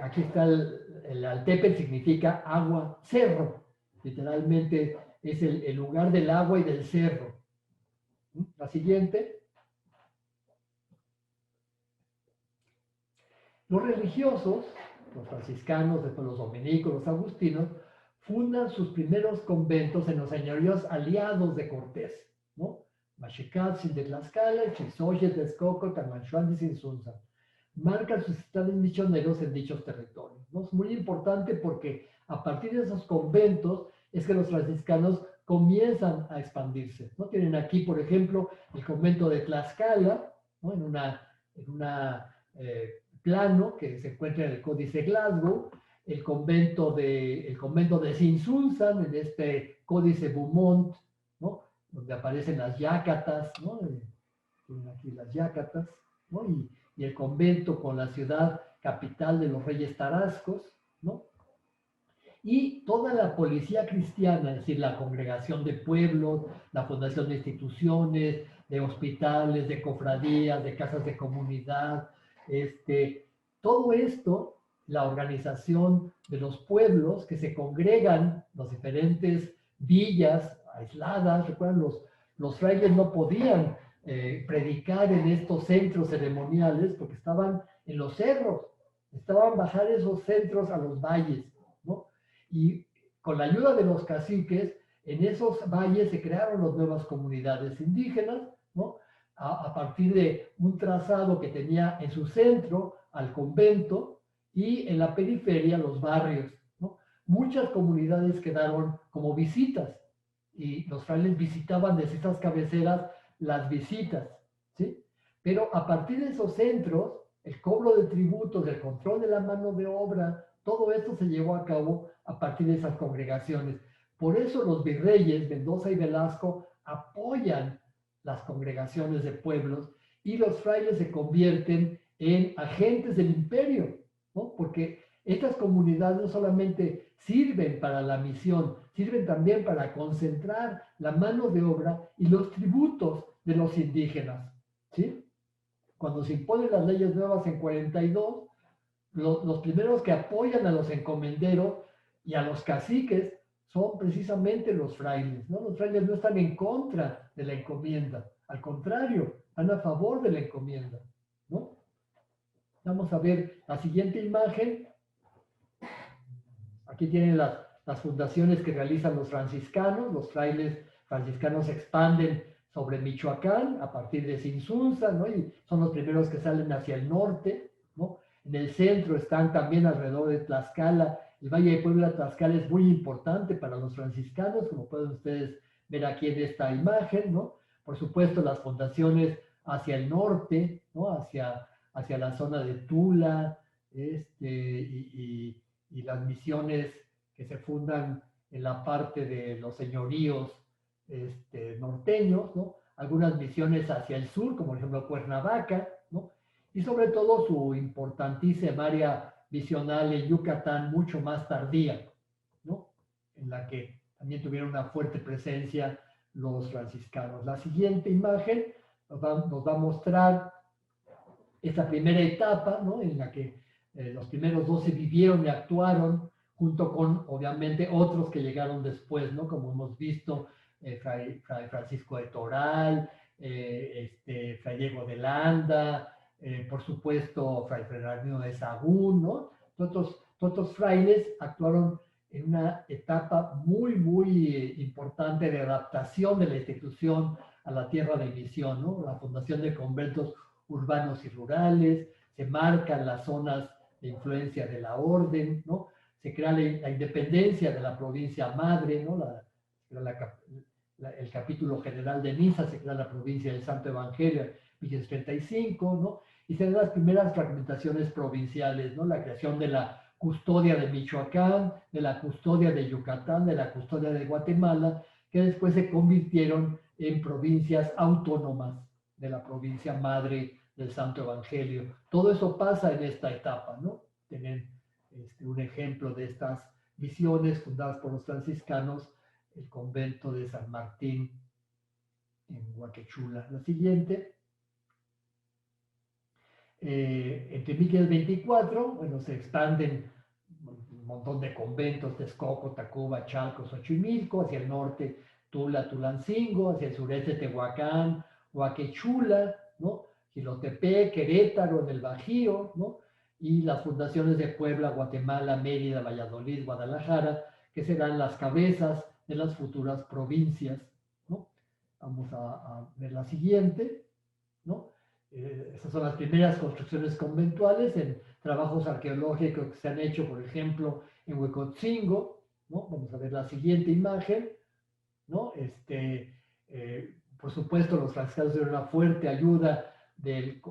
aquí está el Altepetl, significa agua, cerro, literalmente es el lugar del agua y del cerro. La siguiente. Los religiosos, los franciscanos, después los dominicos, los agustinos, fundan sus primeros conventos en los señoríos aliados de Cortés, ¿no? Machicatzin de Tlaxcala, Chizoyes de Texcoco, Tamanchuan de Sinsunza. Marcan sus estados misioneros en dichos territorios, ¿no? Es muy importante porque a partir de esos conventos es que los franciscanos comienzan a expandirse, ¿no? Tienen aquí, por ejemplo, el convento de Tlaxcala, ¿no? En una plano que se encuentra en el Códice Glasgow, el convento de Sinsunzan, en este Códice Beaumont, ¿no? Donde aparecen las yácatas, ¿no? Tienen aquí las yácatas, ¿no? Y el convento con la ciudad capital de los reyes tarascos, ¿no? Y toda la policía cristiana, es decir, la congregación de pueblos, la fundación de instituciones, de hospitales, de cofradías, de casas de comunidad, todo esto, la organización de los pueblos que se congregan, las diferentes villas aisladas, recuerdan, los frailes no podían predicar en estos centros ceremoniales porque estaban en los cerros, estaban bajar esos centros a los valles, ¿no? Y con la ayuda de los caciques, en esos valles se crearon las nuevas comunidades indígenas, ¿no? A partir de un trazado que tenía en su centro al convento y en la periferia los barrios, ¿no? Muchas comunidades quedaron como visitas y los frailes visitaban desde estas cabeceras las visitas, ¿sí? Pero a partir de esos centros, el cobro de tributos, el control de la mano de obra, todo esto se llevó a cabo a partir de esas congregaciones. Por eso los virreyes, Mendoza y Velasco, apoyan las congregaciones de pueblos y los frailes se convierten en agentes del imperio, ¿no? Porque estas comunidades no solamente sirven para la misión, sirven también para concentrar la mano de obra y los tributos de los indígenas, ¿sí? Cuando se imponen las leyes nuevas en 42, los primeros que apoyan a los encomenderos y a los caciques son precisamente los frailes, ¿no? Los frailes no están en contra de la encomienda, al contrario, están a favor de la encomienda, ¿no? Vamos a ver la siguiente imagen. Aquí tienen las fundaciones que realizan los franciscanos. Los frailes franciscanos se expanden sobre Michoacán a partir de Sinsunza, ¿no? Y son los primeros que salen hacia el norte, ¿no? En el centro están también alrededor de Tlaxcala. El Valle de Puebla, Tlaxcala es muy importante para los franciscanos, como pueden ustedes ver aquí en esta imagen, ¿no? Por supuesto, las fundaciones hacia el norte, ¿no? Hacia la zona de Tula, y las misiones que se fundan en la parte de los señoríos norteños, ¿no? Algunas misiones hacia el sur, como por ejemplo Cuernavaca, ¿no? Y sobre todo su importantísima área misional en Yucatán, mucho más tardía, ¿no? En la que también tuvieron una fuerte presencia los franciscanos. La siguiente imagen nos va a mostrar esta primera etapa, ¿no? En la que los primeros 12 vivieron y actuaron junto con, obviamente, otros que llegaron después, ¿no? Como hemos visto, Fray Francisco de Toral, Fray Diego de Landa, por supuesto, Fray Fernando de Sahagún, ¿no? Todos frailes actuaron en una etapa muy, muy importante de adaptación de la institución a la tierra de misión, ¿no? La fundación de conventos urbanos y rurales, se marcan las zonas de influencia de la orden, ¿no? Se crea la independencia de la provincia madre, ¿no? El capítulo general de Niza, se crea la provincia del Santo Evangelio, 1935, ¿no? Y se dan las primeras fragmentaciones provinciales, ¿no? La creación de la custodia de Michoacán, de la custodia de Yucatán, de la custodia de Guatemala, que después se convirtieron en provincias autónomas de la provincia madre del Santo Evangelio. Todo eso pasa en esta etapa, ¿no? Tienen un ejemplo de estas misiones fundadas por los franciscanos, el convento de San Martín en Huaquechula. La siguiente. Entre 1524, bueno, se expanden un montón de conventos, Texcoco, Tacuba, Chalco, Xochimilco, hacia el norte Tula, Tulancingo, hacia el sureste Tehuacán, Huaquechula, ¿no? Jilotepec, Querétaro, en el Bajío, ¿no? Y las fundaciones de Puebla, Guatemala, Mérida, Valladolid, Guadalajara, que serán las cabezas de las futuras provincias, ¿no? Vamos a ver la siguiente, ¿no? Estas son las primeras construcciones conventuales en trabajos arqueológicos que se han hecho, por ejemplo, en Huecotzingo, ¿no? Vamos a ver la siguiente imagen, ¿no? Por supuesto, los franciscanos dieron una fuerte ayuda del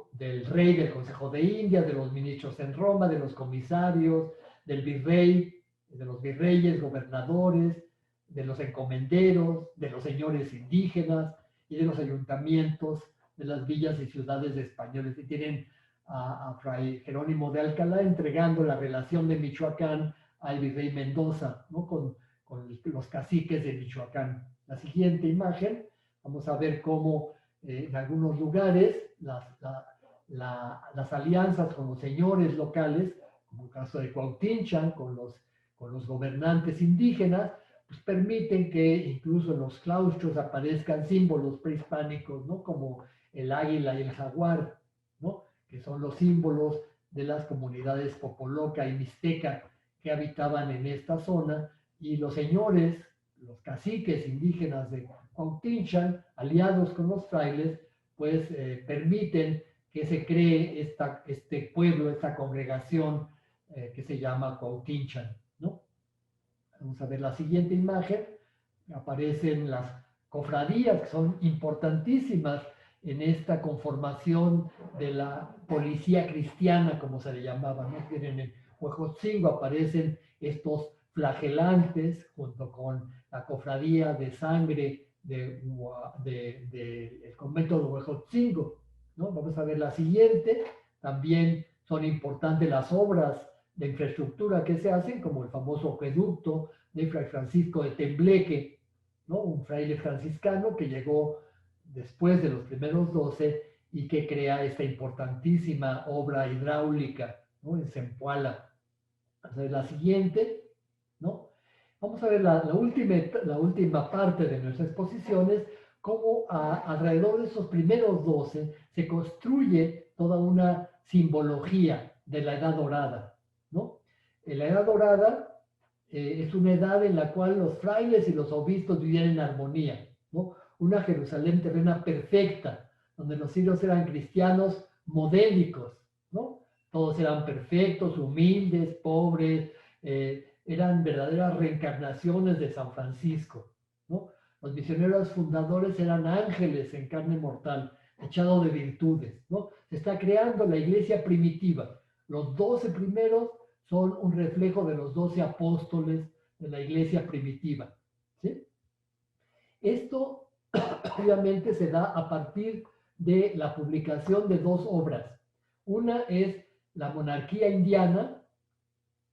rey, del Consejo de Indias, de los ministros en Roma, de los comisarios, del virrey, de los virreyes, gobernadores, de los encomenderos, de los señores indígenas y de los ayuntamientos de las villas y ciudades de españoles. Y tienen a Fray Jerónimo de Alcalá, entregando la relación de Michoacán al virrey Mendoza, ¿no? con los caciques de Michoacán. La siguiente imagen, vamos a ver cómo en algunos lugares las alianzas con los señores locales, como el caso de Cuautinchan, con los gobernantes indígenas, pues permiten que incluso en los claustros aparezcan símbolos prehispánicos, ¿no? Como el águila y el jaguar, ¿no? Que son los símbolos de las comunidades popoloca y mixteca que habitaban en esta zona, y los señores, los caciques indígenas de Cuautinchan, aliados con los frailes, pues permiten que se cree este pueblo, esta congregación que se llama Cuautinchan, ¿no? Vamos a ver la siguiente imagen. Aparecen las cofradías, que son importantísimas en esta conformación de la policía cristiana, como se le llamaba, ¿no? En el Huejotzingo aparecen estos flagelantes junto con la cofradía de sangre del convento de Huejotzingo, ¿no? Vamos a ver la siguiente. También son importantes las obras de infraestructura que se hacen, como el famoso acueducto de Fray Francisco de Tembleque, ¿no? Un fraile franciscano que llegó después de los primeros 12 y que crea esta importantísima obra hidráulica, ¿no? En Zempoala. Vamos a ver la siguiente, ¿no? Vamos a ver la última parte de nuestras exposiciones, cómo alrededor de esos primeros 12 se construye toda una simbología de la Edad Dorada, ¿no? En la Edad Dorada es una edad en la cual los frailes y los obispos vivían en armonía, ¿no? Una Jerusalén terrena perfecta, donde los sirios eran cristianos modélicos, ¿no? Todos eran perfectos, humildes, pobres, eran verdaderas reencarnaciones de San Francisco, ¿no? Los misioneros fundadores eran ángeles en carne mortal, echados de virtudes, ¿no? Se está creando la iglesia primitiva. Los 12 primeros son un reflejo de los 12 apóstoles de la iglesia primitiva, ¿sí? Esto obviamente se da a partir de la publicación de dos obras. Una es La monarquía indiana,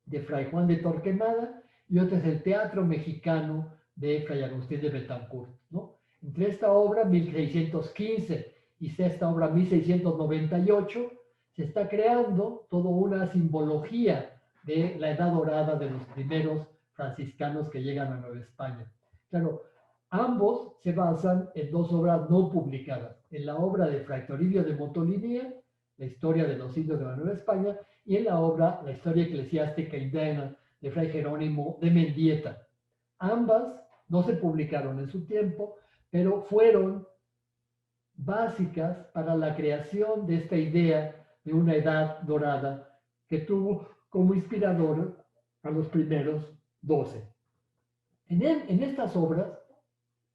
de Fray Juan de Torquemada, y otra es El teatro mexicano, de Fray Agustín de Betancourt, ¿no? Entre esta obra, 1615, y esta obra, 1698, se está creando toda una simbología de la edad dorada de los primeros franciscanos que llegan a Nueva España. Claro, ambos se basan en dos obras no publicadas, en la obra de Fray Toribio de Motolinía, La historia de los indios de la Nueva España, y en la obra La historia eclesiástica indígena de Fray Jerónimo de Mendieta. Ambas no se publicaron en su tiempo, pero fueron básicas para la creación de esta idea de una edad dorada que tuvo como inspirador a los primeros 12. En estas obras,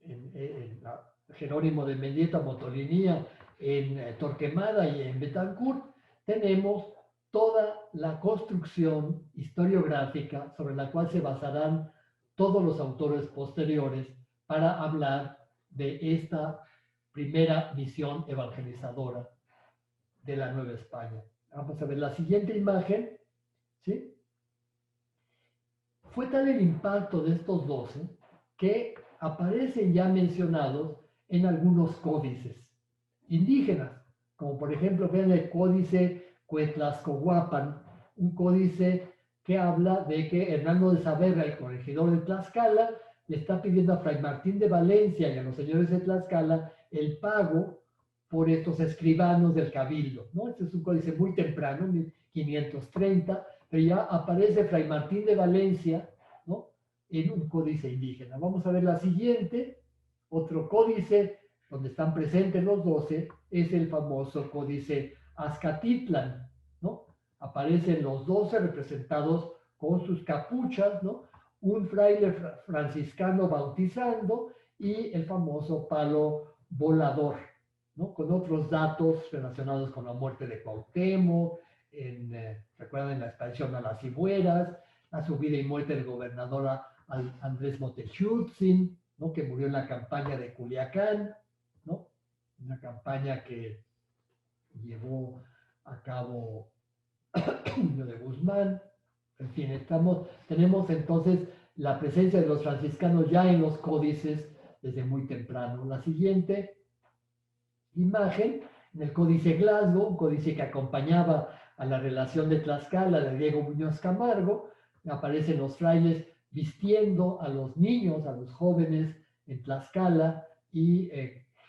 en Jerónimo de Mendieta, Motolinía, en Torquemada y en Betancourt, tenemos toda la construcción historiográfica sobre la cual se basarán todos los autores posteriores para hablar de esta primera misión evangelizadora de la Nueva España. Vamos a ver la siguiente imagen, ¿sí? Fue tal el impacto de estos 12 que aparecen ya mencionados en algunos códices indígenas, como por ejemplo vean el códice Cuetlascohuapan, un códice que habla de que Hernando de Saavedra, el corregidor de Tlaxcala, le está pidiendo a Fray Martín de Valencia y a los señores de Tlaxcala el pago por estos escribanos del cabildo, ¿no? Este es un códice muy temprano, 1530, pero ya aparece Fray Martín de Valencia, ¿no? En un códice indígena. Vamos a ver la siguiente, otro códice donde están presentes los 12, es el famoso códice Azcatitlan, ¿no? Aparecen los 12 representados con sus capuchas, ¿no? Un fraile franciscano bautizando y el famoso palo volador, ¿no? Con otros datos relacionados con la muerte de Cuauhtémoc, recuerden la expansión a las Cibueras, la subida y muerte del gobernador Andrés Montechultzin, ¿no? Que murió en la campaña de Culiacán, ¿no? Una campaña que llevó a Cabo de Guzmán. En fin, tenemos entonces la presencia de los franciscanos ya en los códices desde muy temprano. La siguiente imagen, en el Códice Glasgow, un códice que acompañaba a la relación de Tlaxcala de Diego Muñoz Camargo, aparecen los frailes vistiendo a los niños, a los jóvenes en Tlaxcala y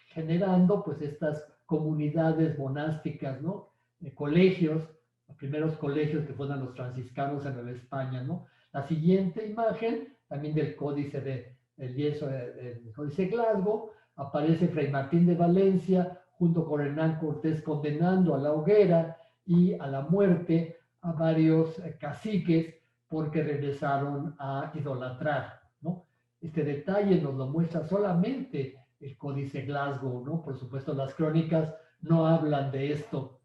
generando pues estas comunidades monásticas, ¿no? Colegios, los primeros colegios que fundan los franciscanos en Nueva España, ¿no? La siguiente imagen, también del Códice del Yeso, del Códice Glasgow, aparece Fray Martín de Valencia junto con Hernán Cortés condenando a la hoguera y a la muerte a varios caciques porque regresaron a idolatrar, ¿no? Este detalle nos lo muestra solamente el Códice Glasgow, ¿no? Por supuesto, las crónicas no hablan de esto,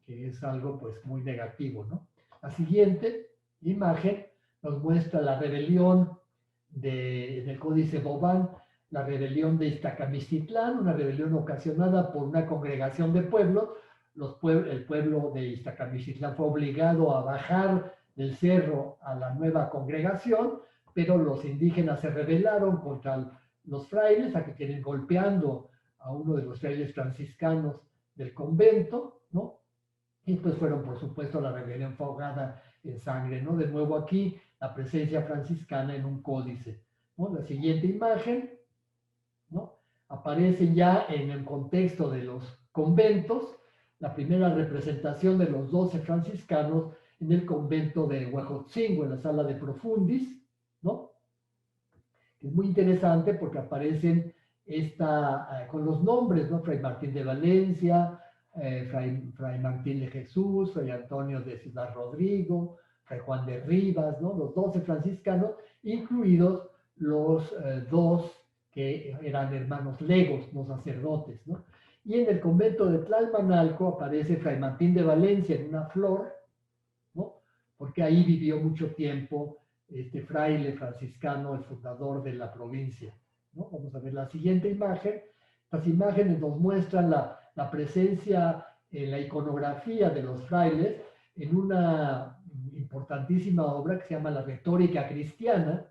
que es algo pues muy negativo, ¿no? La siguiente imagen nos muestra la rebelión en el Códice Bobán, la rebelión de Iztacamistitlán, una rebelión ocasionada por una congregación de pueblos. El pueblo de Iztacamistitlán fue obligado a bajar del cerro a la nueva congregación, pero los indígenas se rebelaron contra los frailes, a que tienen golpeando a uno de los frailes franciscanos del convento, ¿no? Y pues fueron, por supuesto, la rebelión fue ahogada en sangre, ¿no? De nuevo aquí, la presencia franciscana en un códice, ¿no? La siguiente imagen, ¿no? Aparece ya en el contexto de los conventos, la primera representación de los 12 franciscanos en el convento de Huejotzingo, en la sala de Profundis, ¿no? Es muy interesante porque aparecen con los nombres, ¿no? Fray Martín de Valencia, Fray Martín de Jesús, Fray Antonio de Ciudad Rodrigo, Fray Juan de Rivas, ¿no? Los 12 franciscanos, incluidos los dos que eran hermanos legos, no sacerdotes, ¿no? Y en el convento de Tlalmanalco aparece Fray Martín de Valencia en una flor, ¿no? Porque ahí vivió mucho tiempo este fraile franciscano, el fundador de la provincia, ¿no? Vamos a ver la siguiente imagen. Las imágenes nos muestran la presencia en la iconografía de los frailes en una importantísima obra que se llama La Retórica Cristiana,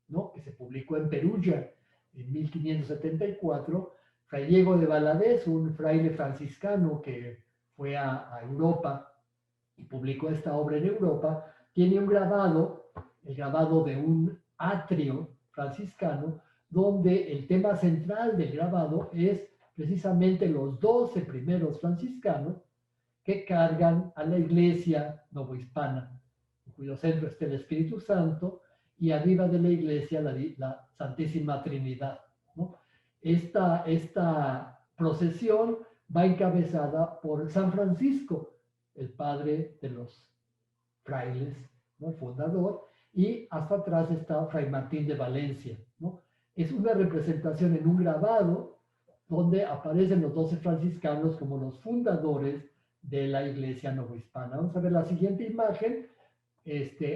¿no? Que se publicó en Perugia en 1574. Fray Diego de Valadez, un fraile franciscano que fue a Europa y publicó esta obra en Europa, tiene un grabado, el grabado de un atrio franciscano, donde el tema central del grabado es precisamente los 12 primeros franciscanos que cargan a la iglesia novohispana, en cuyo centro está el Espíritu Santo, y arriba de la iglesia la Santísima Trinidad, ¿no? Esta procesión va encabezada por San Francisco, el padre de los frailes, ¿no? Fundador, y hasta atrás está Fray Martín de Valencia, ¿no? Es una representación en un grabado donde aparecen los 12 franciscanos como los fundadores de la iglesia novohispana. Vamos a ver la siguiente imagen.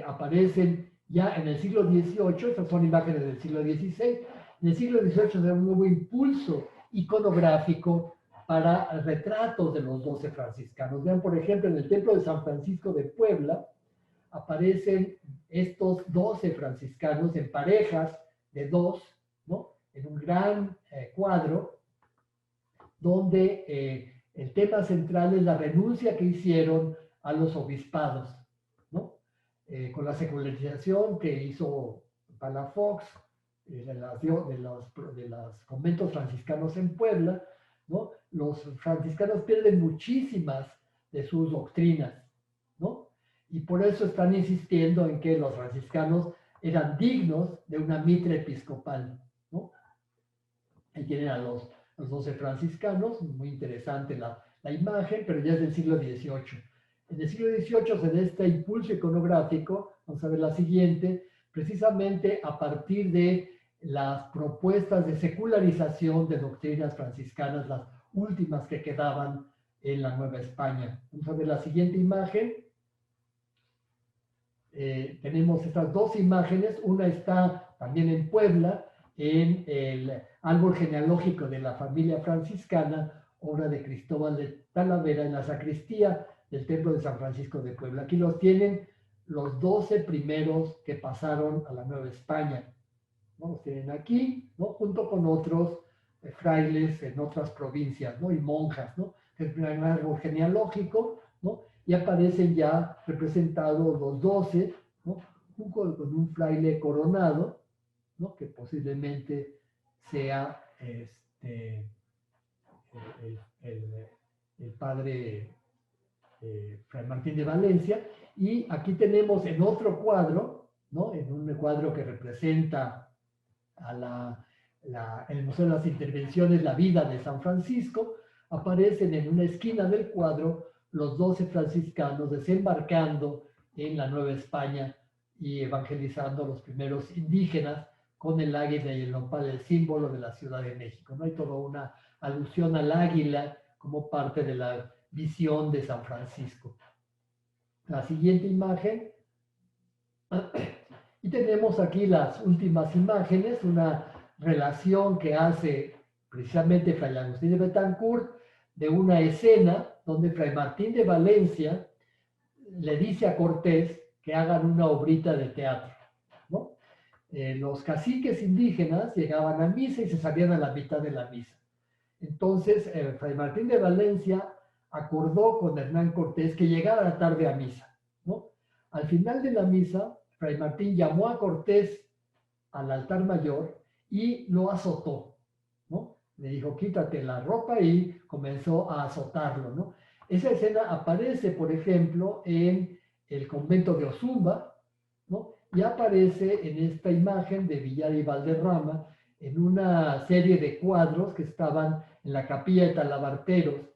Aparecen ya en el siglo XVIII, estas son imágenes del siglo XVI. En el siglo XVIII se da un nuevo impulso iconográfico para retratos de los 12 franciscanos. Vean, por ejemplo, en el templo de San Francisco de Puebla aparecen estos 12 franciscanos en parejas de dos, ¿no? En un gran cuadro donde el tema central es la renuncia que hicieron a los obispados, ¿no? Con la secularización que hizo Palafox de los conventos franciscanos en Puebla, ¿no? Los franciscanos pierden muchísimas de sus doctrinas, ¿no? Y por eso están insistiendo en que los franciscanos eran dignos de una mitra episcopal, ¿no? Ahí tienen a los 12 franciscanos, muy interesante la imagen, pero ya es del siglo XVIII. En el siglo XVIII se da este impulso iconográfico, vamos a ver la siguiente, precisamente a partir de las propuestas de secularización de doctrinas franciscanas, las últimas que quedaban en la Nueva España. Vamos a ver la siguiente imagen. Tenemos estas dos imágenes, una está también en Puebla, en el árbol genealógico de la familia franciscana, obra de Cristóbal de Talavera, en la sacristía del Templo de San Francisco de Puebla. Aquí los tienen los 12 primeros que pasaron a la Nueva España, ¿no? Los tienen aquí, ¿no? Junto con otros frailes en otras provincias, ¿no? Y monjas, ¿no? Es un árbol genealógico, ¿no? Y aparecen ya representados los 12, ¿no? Con un fraile coronado, ¿no? Que posiblemente sea el padre Fray Martín de Valencia. Y aquí tenemos en otro cuadro, ¿no? En un cuadro que representa a el Museo de las Intervenciones, la vida de San Francisco, aparecen en una esquina del cuadro los 12 franciscanos desembarcando en la Nueva España y evangelizando a los primeros indígenas con el águila y el nopal, el símbolo de la Ciudad de México, ¿no? Hay toda una alusión al águila como parte de la visión de San Francisco. La siguiente imagen. Y tenemos aquí las últimas imágenes, una relación que hace precisamente Fray Agustín de Betancourt de una escena donde Fray Martín de Valencia le dice a Cortés que hagan una obrita de teatro, ¿no? Los caciques indígenas llegaban a misa y se salían a la mitad de la misa. Entonces, Fray Martín de Valencia acordó con Hernán Cortés que llegara tarde a misa, ¿no? Al final de la misa, Fray Martín llamó a Cortés al altar mayor y lo azotó, ¿no? Le dijo, quítate la ropa y comenzó a azotarlo, ¿no? Esa escena aparece, por ejemplo, en el convento de Ozumba, ¿no? Y aparece en esta imagen de Villar y Valderrama, en una serie de cuadros que estaban en la capilla de Talabarteros,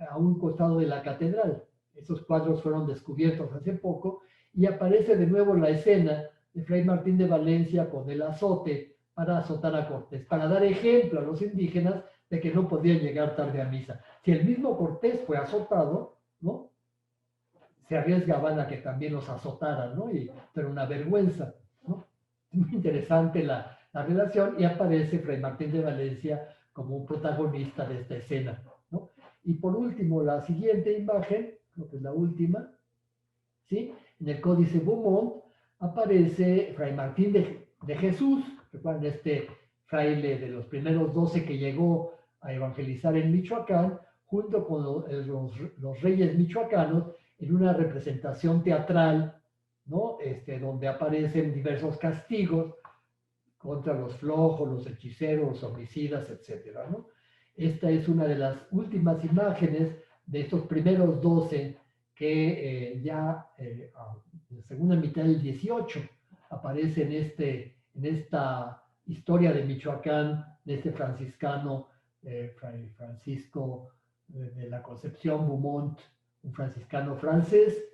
a un costado de la catedral. Esos cuadros fueron descubiertos hace poco y aparece de nuevo la escena de Fray Martín de Valencia con el azote para azotar a Cortés, para dar ejemplo a los indígenas de que no podían llegar tarde a misa. Si el mismo Cortés fue azotado, ¿no? Se arriesgaban a que también los azotaran, ¿no? Y era una vergüenza, ¿no? Muy interesante la relación y aparece Fray Martín de Valencia como un protagonista de esta escena, ¿no? Y por último, la siguiente imagen, creo que es la última, ¿sí? En el Códice Beaumont aparece Fray Martín de Jesús, recuerden este fraile de los primeros 12 que llegó a evangelizar en Michoacán, junto con los reyes michoacanos, en una representación teatral, ¿no? Donde aparecen diversos castigos contra los flojos, los hechiceros, los homicidas, etc., ¿no? Esta es una de las últimas imágenes de estos primeros 12 que ya en la segunda mitad del 18 aparece en esta historia de Michoacán, de este franciscano, Fray Francisco de la Concepción Beaumont, un franciscano francés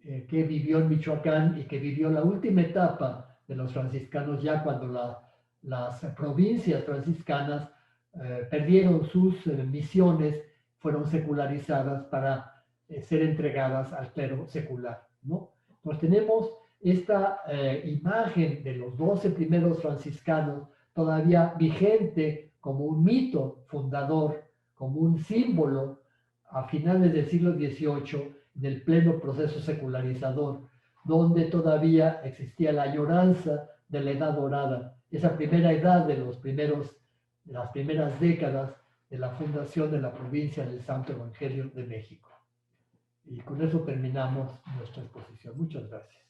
que vivió en Michoacán y que vivió la última etapa de los franciscanos ya cuando las provincias franciscanas perdieron sus misiones, fueron secularizadas para ser entregadas al clero secular, ¿no? Entonces tenemos esta imagen de los 12 primeros franciscanos todavía vigente como un mito fundador, como un símbolo a finales del siglo XVIII del pleno proceso secularizador, donde todavía existía la añoranza de la edad dorada, esa primera edad de las primeras décadas de la fundación de la provincia del Santo Evangelio de México. Y con eso terminamos nuestra exposición. Muchas gracias.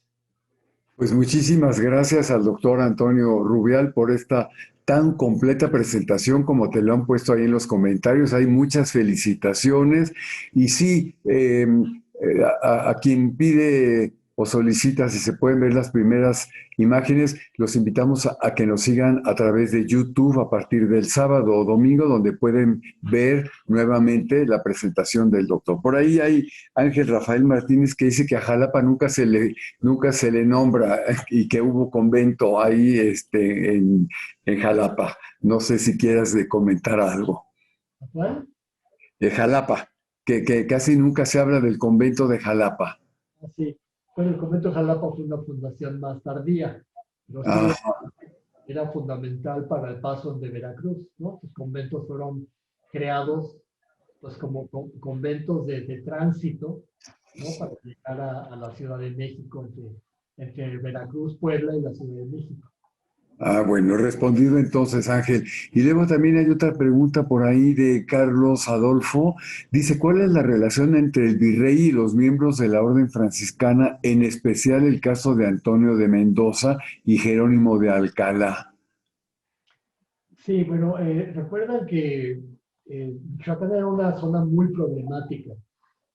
Pues muchísimas gracias al doctor Antonio Rubial por esta tan completa presentación como te lo han puesto ahí en los comentarios. Hay muchas felicitaciones y sí, a quien pide o solicita si se pueden ver las primeras imágenes, los invitamos a que nos sigan a través de YouTube a partir del sábado o domingo, donde pueden ver nuevamente la presentación del doctor. Por ahí hay Ángel Rafael Martínez que dice que a Jalapa nunca se le nombra y que hubo convento ahí en Jalapa. No sé si quieras comentar algo. ¿Cuál? De Jalapa, que casi nunca se habla del convento de Jalapa. Sí. Bueno, el convento de Jalapa fue una fundación más tardía, pero sí Ah, era fundamental para el paso de Veracruz, ¿no? Los conventos fueron creados pues como conventos de tránsito ¿no? Para llegar a la Ciudad de México, entre Veracruz, Puebla y la Ciudad de México. Ah, bueno, respondido entonces, Ángel. Y luego también hay otra pregunta por ahí de Carlos Adolfo. Dice, ¿cuál es la relación entre el virrey y los miembros de la orden franciscana, en especial el caso de Antonio de Mendoza y Jerónimo de Alcalá? Sí, bueno, recuerdan que Michoacán era una zona muy problemática,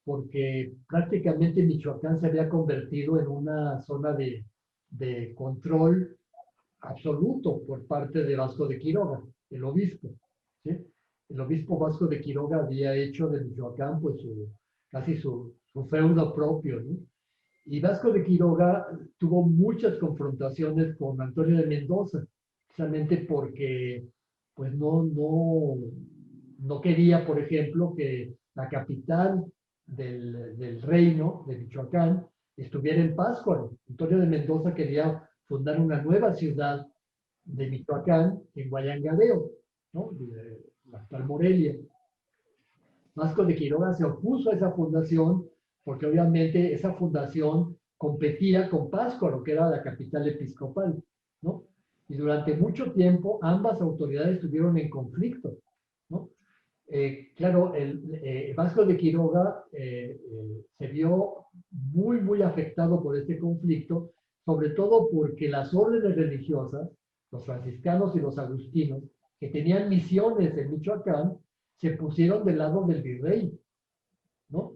porque prácticamente Michoacán se había convertido en una zona de control absoluto por parte de Vasco de Quiroga, el obispo. ¿Sí? El obispo Vasco de Quiroga había hecho de Michoacán pues casi su feudo propio, ¿no? Y Vasco de Quiroga tuvo muchas confrontaciones con Antonio de Mendoza, precisamente porque pues no quería, por ejemplo, que la capital del reino de Michoacán estuviera en Pátzcuaro. Antonio de Mendoza quería fundar una nueva ciudad de Michoacán en Guayangadeo, ¿no? De la actual Morelia. Vasco de Quiroga se opuso a esa fundación porque obviamente esa fundación competía con Pátzcuaro, que era la capital episcopal, ¿no? Y durante mucho tiempo ambas autoridades estuvieron en conflicto, ¿no? Claro, Vasco de Quiroga se vio muy afectado por este conflicto, sobre todo porque las órdenes religiosas, los franciscanos y los agustinos, que tenían misiones en Michoacán, se pusieron del lado del virrey, ¿no?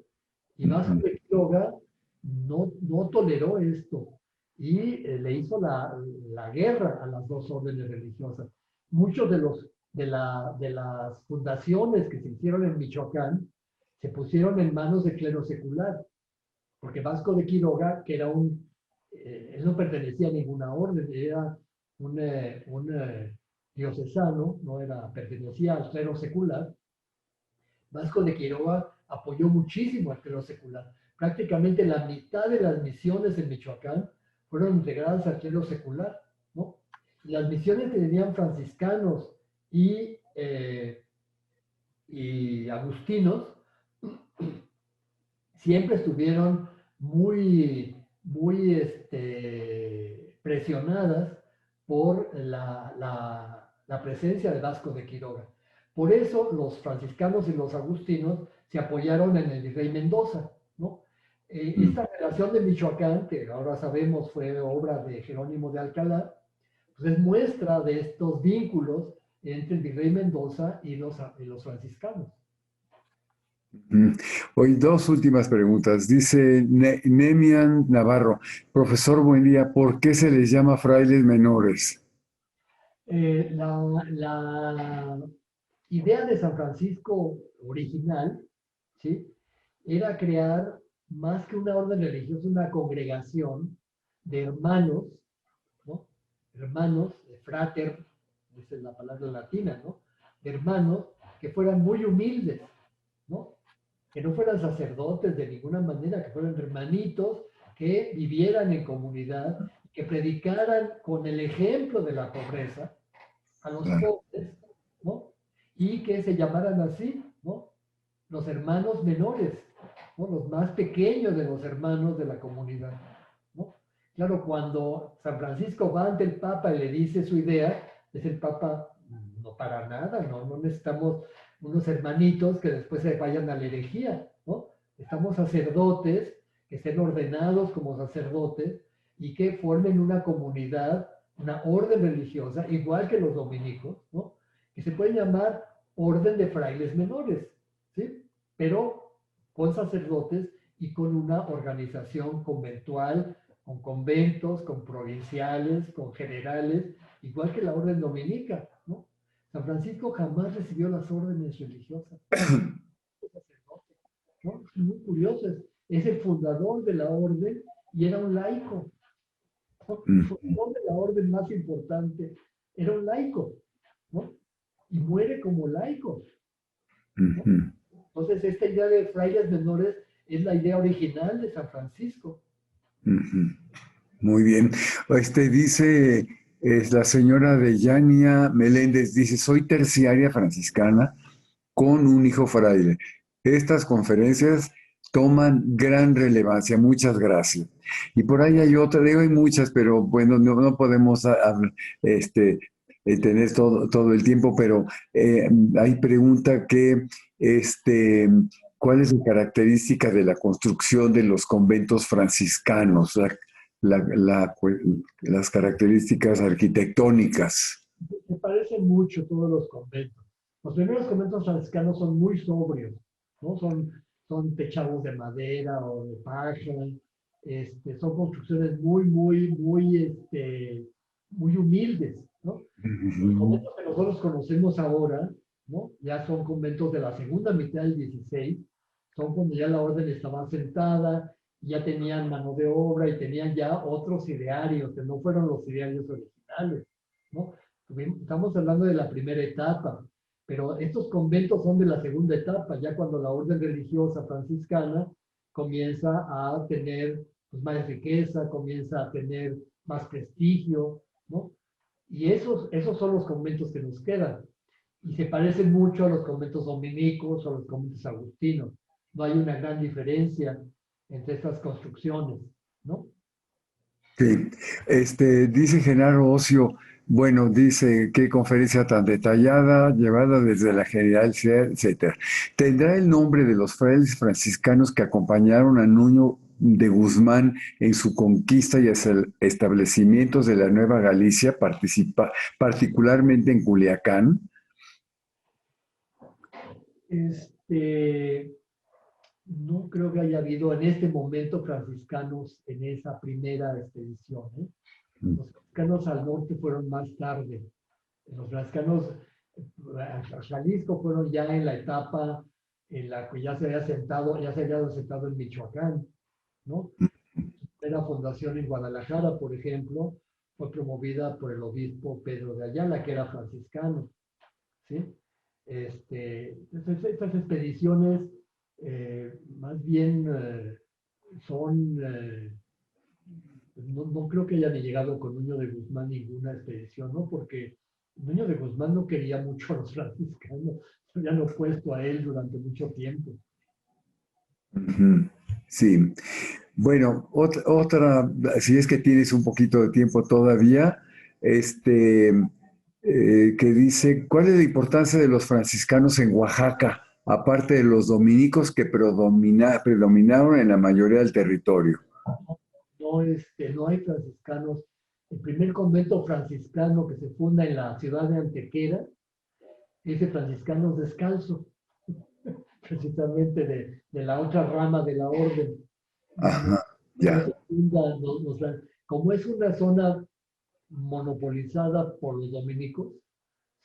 Y Vasco Ujú. de Quiroga no toleró esto y le hizo la guerra a las dos órdenes religiosas. Muchos de las fundaciones que se hicieron en Michoacán se pusieron en manos de clero secular, porque Vasco de Quiroga, que era él no pertenecía a ninguna orden, era un diocesano, no era, pertenecía al clero secular. Vasco de Quiroga apoyó muchísimo al clero secular. Prácticamente la mitad de las misiones en Michoacán fueron integradas al clero secular, ¿no? Y las misiones que tenían franciscanos y agustinos siempre estuvieron muy presionadas por la presencia de Vasco de Quiroga. Por eso los franciscanos y los agustinos se apoyaron en el virrey Mendoza, ¿no? Esta relación de Michoacán, que ahora sabemos fue obra de Jerónimo de Alcalá, pues es muestra de estos vínculos entre el virrey Mendoza y los franciscanos. Mm. Hoy dos últimas preguntas. Dice Nemian Navarro, profesor, buen día, ¿por qué se les llama frailes menores? La idea de San Francisco original, ¿sí? Era crear más que una orden religiosa, una congregación de hermanos, ¿no? Hermanos, frater, esa es la palabra latina, ¿no? De hermanos que fueran muy humildes, ¿no? Que no fueran sacerdotes de ninguna manera, que fueran hermanitos que vivieran en comunidad, que predicaran con el ejemplo de la pobreza a los Claro. pobres, ¿no? Y que se llamaran así, ¿no? Los hermanos menores, ¿no? Los más pequeños de los hermanos de la comunidad, ¿no? Claro, cuando San Francisco va ante el Papa y le dice su idea, es el Papa, no para nada, no necesitamos unos hermanitos que después se vayan a la herejía, ¿no? Estamos sacerdotes que estén ordenados como sacerdotes y que formen una comunidad, una orden religiosa, igual que los dominicos, ¿no? Que se puede llamar orden de frailes menores, ¿sí? Pero con sacerdotes y con una organización conventual, con conventos, con provinciales, con generales, igual que la orden dominica, ¿no? San Francisco jamás recibió las órdenes religiosas, ¿no? Es muy curioso, es el fundador de la orden y era un laico, ¿no? El Mm, fundador de la orden más importante era un laico, ¿no? Y muere como laico, ¿no? mm, Entonces, esta idea de frailes menores es la idea original de San Francisco. mm. Muy bien. Dice, es la señora de Yania Meléndez, dice, soy terciaria franciscana con un hijo fraile. Estas conferencias toman gran relevancia. Muchas gracias. Y por ahí hay otra, digo, hay muchas, pero bueno, no podemos este, tener todo el tiempo, pero hay pregunta que, este, ¿cuál es la característica de la construcción de los conventos franciscanos? Las características arquitectónicas. Me parecen mucho todos los conventos. Los primeros conventos franciscanos son muy sobrios, ¿no? Son techados de madera o de paja, son construcciones muy humildes, ¿no? Los Ujú. conventos que nosotros conocemos ahora, ¿no? Ya son conventos de la segunda mitad del 16, son cuando ya la orden estaba sentada, ya tenían mano de obra y tenían ya otros idearios, que no fueron los idearios originales, ¿no? Estamos hablando de la primera etapa, pero estos conventos son de la segunda etapa, ya cuando la orden religiosa franciscana comienza a tener pues, más riqueza, comienza a tener más prestigio, ¿no? Y esos son los conventos que nos quedan. Y se parecen mucho a los conventos dominicos o a los conventos agustinos. No hay una gran diferencia entre estas construcciones, ¿no? Sí, dice Genaro Ocio, bueno, dice, qué conferencia tan detallada, llevada desde la generalidad, etcétera. ¿Tendrá el nombre de los frailes franciscanos que acompañaron a Nuño de Guzmán en su conquista y establecimientos de la Nueva Galicia, particularmente en Culiacán? Este, no creo que haya habido en este momento franciscanos en esa primera expedición, ¿eh? Los franciscanos al norte fueron más tarde. Los franciscanos a Jalisco fueron ya en la etapa en la que ya se había asentado en Michoacán, ¿no? La fundación en Guadalajara, por ejemplo, fue promovida por el obispo Pedro de Ayala, que era franciscano, ¿sí? Estas expediciones más bien son, no creo que haya ni llegado con Nuño de Guzmán ninguna expedición, ¿no? Porque Nuño de Guzmán no quería mucho a los franciscanos, se habían opuesto a él durante mucho tiempo. Ujú. Sí. Bueno, otra, si es que tienes un poquito de tiempo todavía, este, que dice, ¿cuál es la importancia de los franciscanos en Oaxaca, aparte de los dominicos que predominaron en la mayoría del territorio? No hay franciscanos. El primer convento franciscano que se funda en la ciudad de Antequera es de franciscanos descalzos, precisamente de la otra rama de la orden. No, Ajá, no ya. se funda, como es una zona monopolizada por los dominicos,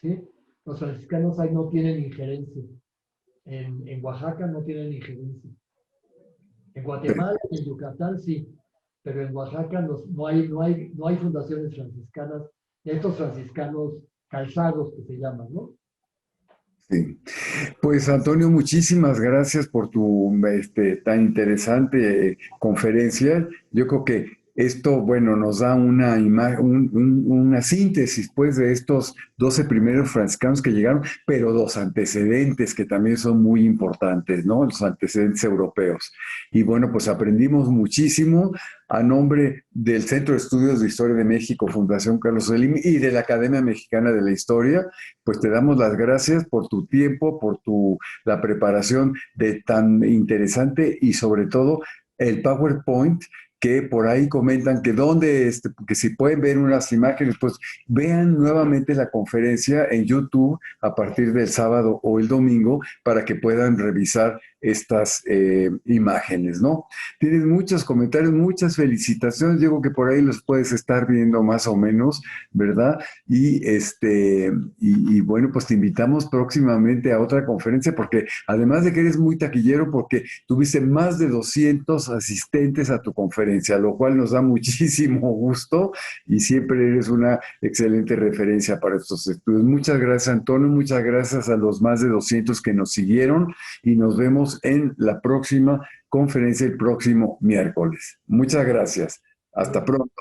¿sí? Los franciscanos ahí no tienen injerencia. En Oaxaca no tienen injerencia. En Guatemala y en Yucatán sí, pero en Oaxaca no hay fundaciones franciscanas, estos franciscanos calzados que se llaman, ¿no? Sí. Pues Antonio, muchísimas gracias por tu tan interesante conferencia. Yo creo que esto, bueno, nos da una síntesis, pues, de estos 12 primeros franciscanos que llegaron, pero los antecedentes que también son muy importantes, ¿no? Los antecedentes europeos. Y bueno, pues aprendimos muchísimo a nombre del Centro de Estudios de Historia de México, Fundación Carlos Slim y de la Academia Mexicana de la Historia. Pues te damos las gracias por tu tiempo, la preparación de tan interesante y sobre todo el PowerPoint que por ahí comentan que si pueden ver unas imágenes, pues vean nuevamente la conferencia en YouTube a partir del sábado o el domingo para que puedan revisar estas imágenes, ¿no? Tienes muchos comentarios, muchas felicitaciones, digo que por ahí los puedes estar viendo más o menos, ¿verdad? Y bueno, pues te invitamos próximamente a otra conferencia porque además de que eres muy taquillero, porque tuviste más de 200 asistentes a tu conferencia, lo cual nos da muchísimo gusto y siempre eres una excelente referencia para estos estudios. Muchas gracias, Antonio, muchas gracias a los más de 200 que nos siguieron y nos vemos en la próxima conferencia el próximo miércoles. Muchas gracias. Hasta pronto.